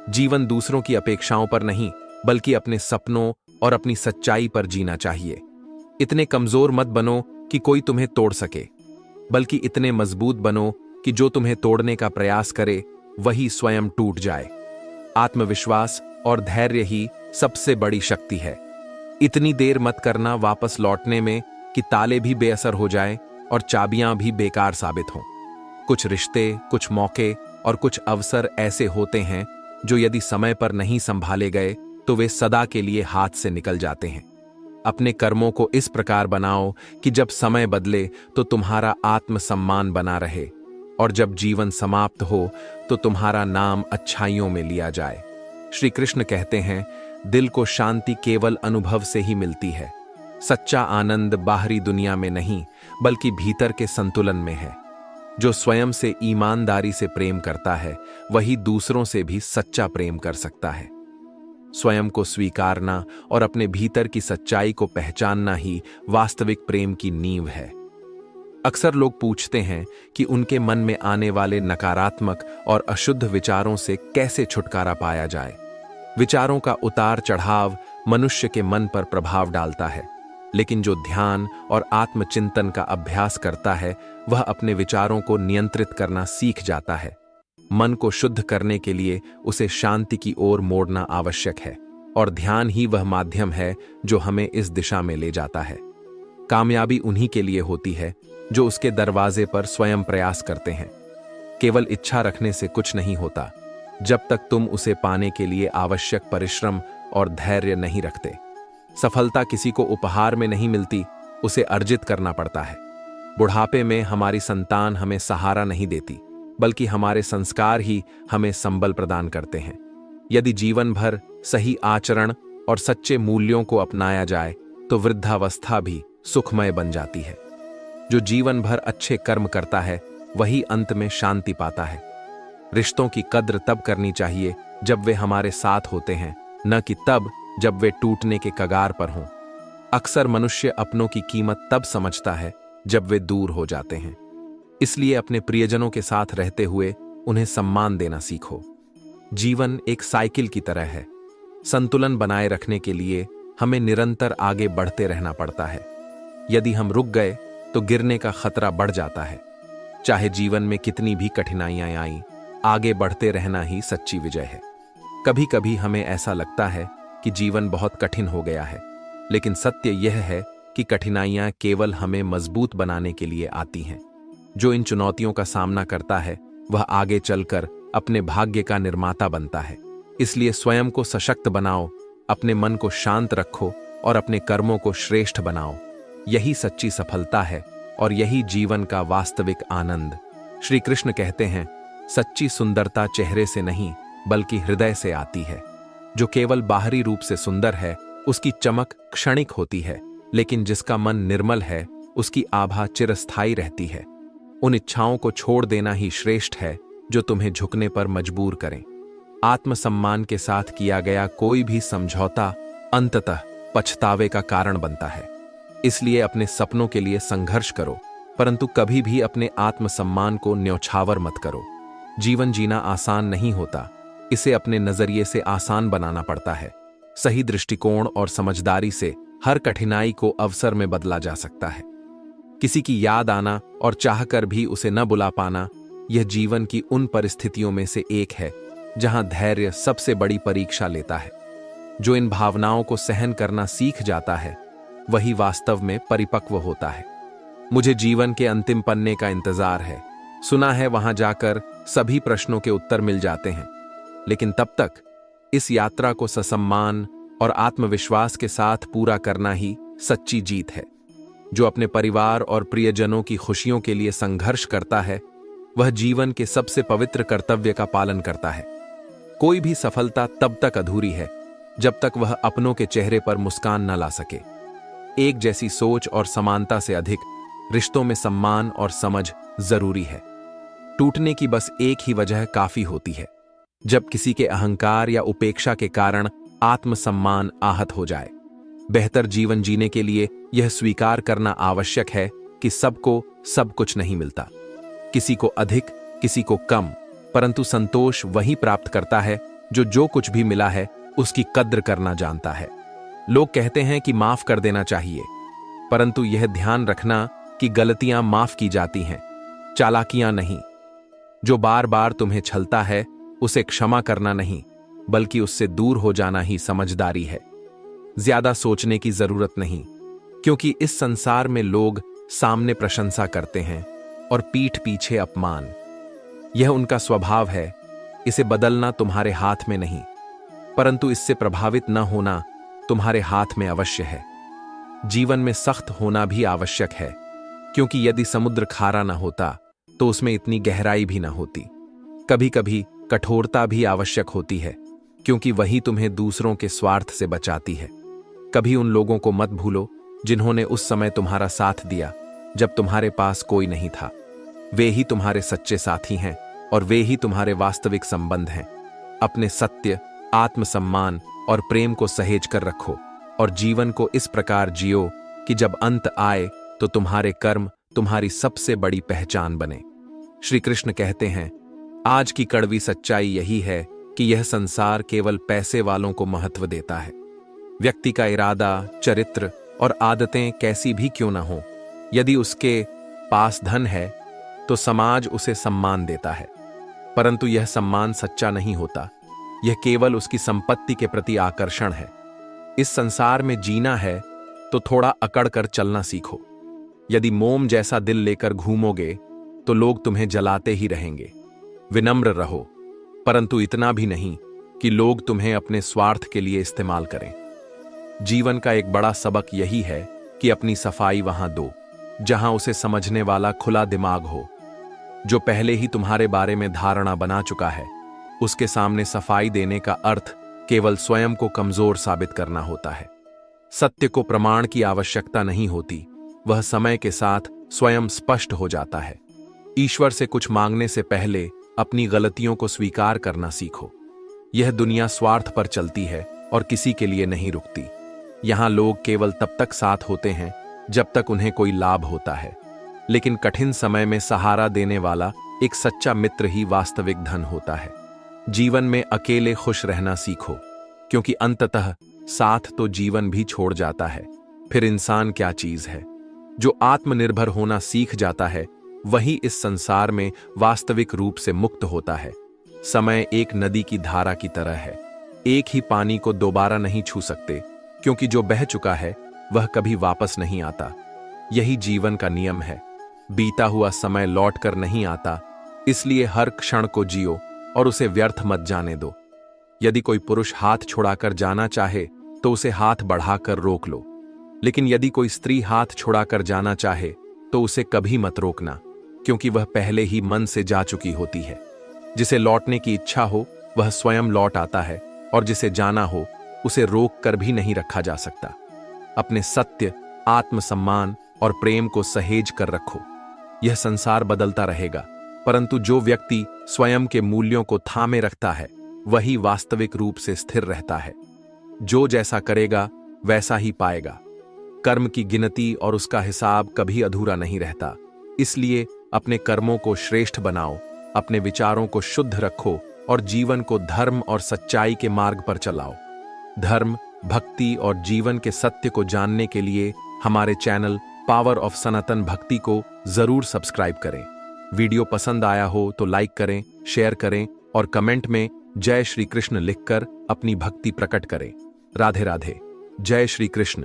जीवन दूसरों की अपेक्षाओं पर नहीं, बल्कि अपने सपनों और अपनी सच्चाई पर जीना चाहिए। इतने कमजोर मत बनो कि कोई तुम्हें तोड़ सके, बल्कि इतने मजबूत बनो कि जो तुम्हें तोड़ने का प्रयास करे वही स्वयं टूट जाए। आत्मविश्वास और धैर्य ही सबसे बड़ी शक्ति है। इतनी देर मत करना वापस लौटने में कि ताले भी बेअसर हो जाए और चाबियां भी बेकार साबित हों। कुछ रिश्ते, कुछ मौके और कुछ अवसर ऐसे होते हैं जो यदि समय पर नहीं संभाले गए तो वे सदा के लिए हाथ से निकल जाते हैं। अपने कर्मों को इस प्रकार बनाओ कि जब समय बदले तो तुम्हारा आत्मसम्मान बना रहे, और जब जीवन समाप्त हो तो तुम्हारा नाम अच्छाइयों में लिया जाए। श्री कृष्ण कहते हैं, दिल को शांति केवल अनुभव से ही मिलती है। सच्चा आनंद बाहरी दुनिया में नहीं, बल्कि भीतर के संतुलन में है। जो स्वयं से ईमानदारी से प्रेम करता है वही दूसरों से भी सच्चा प्रेम कर सकता है। स्वयं को स्वीकारना और अपने भीतर की सच्चाई को पहचानना ही वास्तविक प्रेम की नींव है। अक्सर लोग पूछते हैं कि उनके मन में आने वाले नकारात्मक और अशुद्ध विचारों से कैसे छुटकारा पाया जाए। विचारों का उतार चढ़ाव मनुष्य के मन पर प्रभाव डालता है, लेकिन जो ध्यान और आत्मचिंतन का अभ्यास करता है वह अपने विचारों को नियंत्रित करना सीख जाता है। मन को शुद्ध करने के लिए उसे शांति की ओर मोड़ना आवश्यक है। और ध्यान ही वह माध्यम है जो हमें इस दिशा में ले जाता है। कामयाबी उन्हीं के लिए होती है जो उसके दरवाजे पर स्वयं प्रयास करते हैं। केवल इच्छा रखने से कुछ नहीं होता जब तक तुम उसे पाने के लिए आवश्यक परिश्रम और धैर्य नहीं रखते। सफलता किसी को उपहार में नहीं मिलती, उसे अर्जित करना पड़ता है। बुढ़ापे में हमारी संतान हमें सहारा नहीं देती, बल्कि हमारे संस्कार ही हमें संबल प्रदान करते हैं। यदि जीवन भर सही आचरण और सच्चे मूल्यों को अपनाया जाए तो वृद्धावस्था भी सुखमय बन जाती है। जो जीवन भर अच्छे कर्म करता है वही अंत में शांति पाता है। रिश्तों की कद्र तब करनी चाहिए जब वे हमारे साथ होते हैं, न कि तब जब वे टूटने के कगार पर हों। अक्सर मनुष्य अपनों की कीमत तब समझता है जब वे दूर हो जाते हैं। इसलिए अपने प्रियजनों के साथ रहते हुए उन्हें सम्मान देना सीखो। जीवन एक साइकिल की तरह है। संतुलन बनाए रखने के लिए हमें निरंतर आगे बढ़ते रहना पड़ता है। यदि हम रुक गए तो गिरने का खतरा बढ़ जाता है। चाहे जीवन में कितनी भी कठिनाइयां आईं, आगे बढ़ते रहना ही सच्ची विजय है। कभी कभी हमें ऐसा लगता है कि जीवन बहुत कठिन हो गया है, लेकिन सत्य यह है कि कठिनाइयां केवल हमें मजबूत बनाने के लिए आती हैं। जो इन चुनौतियों का सामना करता है वह आगे चलकर अपने भाग्य का निर्माता बनता है। इसलिए स्वयं को सशक्त बनाओ, अपने मन को शांत रखो और अपने कर्मों को श्रेष्ठ बनाओ। यही सच्ची सफलता है और यही जीवन का वास्तविक आनंद। श्री कृष्ण कहते हैं, सच्ची सुंदरता चेहरे से नहीं बल्कि हृदय से आती है। जो केवल बाहरी रूप से सुंदर है उसकी चमक क्षणिक होती है, लेकिन जिसका मन निर्मल है उसकी आभा चिरस्थायी रहती है। उन इच्छाओं को छोड़ देना ही श्रेष्ठ है जो तुम्हें झुकने पर मजबूर करें। आत्मसम्मान के साथ किया गया कोई भी समझौता अंततः पछतावे का कारण बनता है। इसलिए अपने सपनों के लिए संघर्ष करो, परंतु कभी भी अपने आत्मसम्मान को न्यौछावर मत करो। जीवन जीना आसान नहीं होता, इसे अपने नजरिए से आसान बनाना पड़ता है। सही दृष्टिकोण और समझदारी से हर कठिनाई को अवसर में बदला जा सकता है। किसी की याद आना और चाहकर भी उसे न बुला पाना, यह जीवन की उन परिस्थितियों में से एक है जहां धैर्य सबसे बड़ी परीक्षा लेता है। जो इन भावनाओं को सहन करना सीख जाता है वही वास्तव में परिपक्व होता है। मुझे जीवन के अंतिम पन्ने का इंतजार है। सुना है वहां जाकर सभी प्रश्नों के उत्तर मिल जाते हैं, लेकिन तब तक इस यात्रा को ससम्मान और आत्मविश्वास के साथ पूरा करना ही सच्ची जीत है। जो अपने परिवार और प्रियजनों की खुशियों के लिए संघर्ष करता है वह जीवन के सबसे पवित्र कर्तव्य का पालन करता है। कोई भी सफलता तब तक अधूरी है जब तक वह अपनों के चेहरे पर मुस्कान न ला सके। एक जैसी सोच और समानता से अधिक रिश्तों में सम्मान और समझ जरूरी है। टूटने की बस एक ही वजह काफी होती है, जब किसी के अहंकार या उपेक्षा के कारण आत्मसम्मान आहत हो जाए। बेहतर जीवन जीने के लिए यह स्वीकार करना आवश्यक है कि सबको सब कुछ नहीं मिलता। किसी को अधिक, किसी को कम, परंतु संतोष वही प्राप्त करता है जो कुछ भी मिला है उसकी कद्र करना जानता है। लोग कहते हैं कि माफ कर देना चाहिए, परंतु यह ध्यान रखना कि गलतियां माफ की जाती हैं, चालाकियां नहीं। जो बार बार तुम्हें छलता है उसे क्षमा करना नहीं बल्कि उससे दूर हो जाना ही समझदारी है। ज्यादा सोचने की जरूरत नहीं, क्योंकि इस संसार में लोग सामने प्रशंसा करते हैं और पीठ पीछे अपमान। यह उनका स्वभाव है। इसे बदलना तुम्हारे हाथ में नहीं, परंतु इससे प्रभावित न होना तुम्हारे हाथ में अवश्य है। जीवन में सख्त होना भी आवश्यक है, क्योंकि यदि समुद्र खारा न होता तो उसमें इतनी गहराई भी न होती। कभी कभी कठोरता भी आवश्यक होती है, क्योंकि वही तुम्हें दूसरों के स्वार्थ से बचाती है। कभी उन लोगों को मत भूलो जिन्होंने उस समय तुम्हारा साथ दिया जब तुम्हारे पास कोई नहीं था। वे ही तुम्हारे सच्चे साथी हैं और वे ही तुम्हारे वास्तविक संबंध हैं। अपने सत्य, आत्मसम्मान और प्रेम को सहेज कर रखो और जीवन को इस प्रकार जियो कि जब अंत आए तो तुम्हारे कर्म तुम्हारी सबसे बड़ी पहचान बने। श्री कृष्ण कहते हैं, आज की कड़वी सच्चाई यही है कि यह संसार केवल पैसे वालों को महत्व देता है। व्यक्ति का इरादा, चरित्र और आदतें कैसी भी क्यों न हो, यदि उसके पास धन है तो समाज उसे सम्मान देता है, परंतु यह सम्मान सच्चा नहीं होता। यह केवल उसकी संपत्ति के प्रति आकर्षण है। इस संसार में जीना है तो थोड़ा अकड़ कर चलना सीखो। यदि मोम जैसा दिल लेकर घूमोगे तो लोग तुम्हें जलाते ही रहेंगे। विनम्र रहो, परंतु इतना भी नहीं कि लोग तुम्हें अपने स्वार्थ के लिए इस्तेमाल करें। जीवन का एक बड़ा सबक यही है कि अपनी सफाई वहां दो जहां उसे समझने वाला खुला दिमाग हो। जो पहले ही तुम्हारे बारे में धारणा बना चुका है, उसके सामने सफाई देने का अर्थ केवल स्वयं को कमजोर साबित करना होता है। सत्य को प्रमाण की आवश्यकता नहीं होती, वह समय के साथ स्वयं स्पष्ट हो जाता है। ईश्वर से कुछ मांगने से पहले अपनी गलतियों को स्वीकार करना सीखो। यह दुनिया स्वार्थ पर चलती है और किसी के लिए नहीं रुकती। यहां लोग केवल तब तक साथ होते हैं जब तक उन्हें कोई लाभ होता है, लेकिन कठिन समय में सहारा देने वाला एक सच्चा मित्र ही वास्तविक धन होता है। जीवन में अकेले खुश रहना सीखो, क्योंकि अंततः साथ तो जीवन भी छोड़ जाता है। फिर इंसान क्या चीज है? जो आत्मनिर्भर होना सीख जाता है वही इस संसार में वास्तविक रूप से मुक्त होता है। समय एक नदी की धारा की तरह है। एक ही पानी को दोबारा नहीं छू सकते, क्योंकि जो बह चुका है वह कभी वापस नहीं आता। यही जीवन का नियम है। बीता हुआ समय लौट कर नहीं आता, इसलिए हर क्षण को जियो और उसे व्यर्थ मत जाने दो। यदि कोई पुरुष हाथ छुड़ाकर जाना चाहे तो उसे हाथ बढ़ाकर रोक लो, लेकिन यदि कोई स्त्री हाथ छुड़ाकर जाना चाहे तो उसे कभी मत रोकना, क्योंकि वह पहले ही मन से जा चुकी होती है। जिसे लौटने की इच्छा हो वह स्वयं लौट आता है, और जिसे जाना हो उसे रोक कर भी नहीं रखा जा सकता। अपने सत्य, आत्मसम्मान और प्रेम को सहेज कर रखो। यह संसार बदलता रहेगा, परंतु जो व्यक्ति स्वयं के मूल्यों को थामे रखता है वही वास्तविक रूप से स्थिर रहता है। जो जैसा करेगा वैसा ही पाएगा। कर्म की गिनती और उसका हिसाब कभी अधूरा नहीं रहता। इसलिए अपने कर्मों को श्रेष्ठ बनाओ, अपने विचारों को शुद्ध रखो और जीवन को धर्म और सच्चाई के मार्ग पर चलाओ। धर्म, भक्ति और जीवन के सत्य को जानने के लिए हमारे चैनल पावर ऑफ सनातन भक्ति को जरूर सब्सक्राइब करें। वीडियो पसंद आया हो तो लाइक करें, शेयर करें और कमेंट में जय श्री कृष्ण लिखकर अपनी भक्ति प्रकट करें। राधे राधे। जय श्री कृष्ण।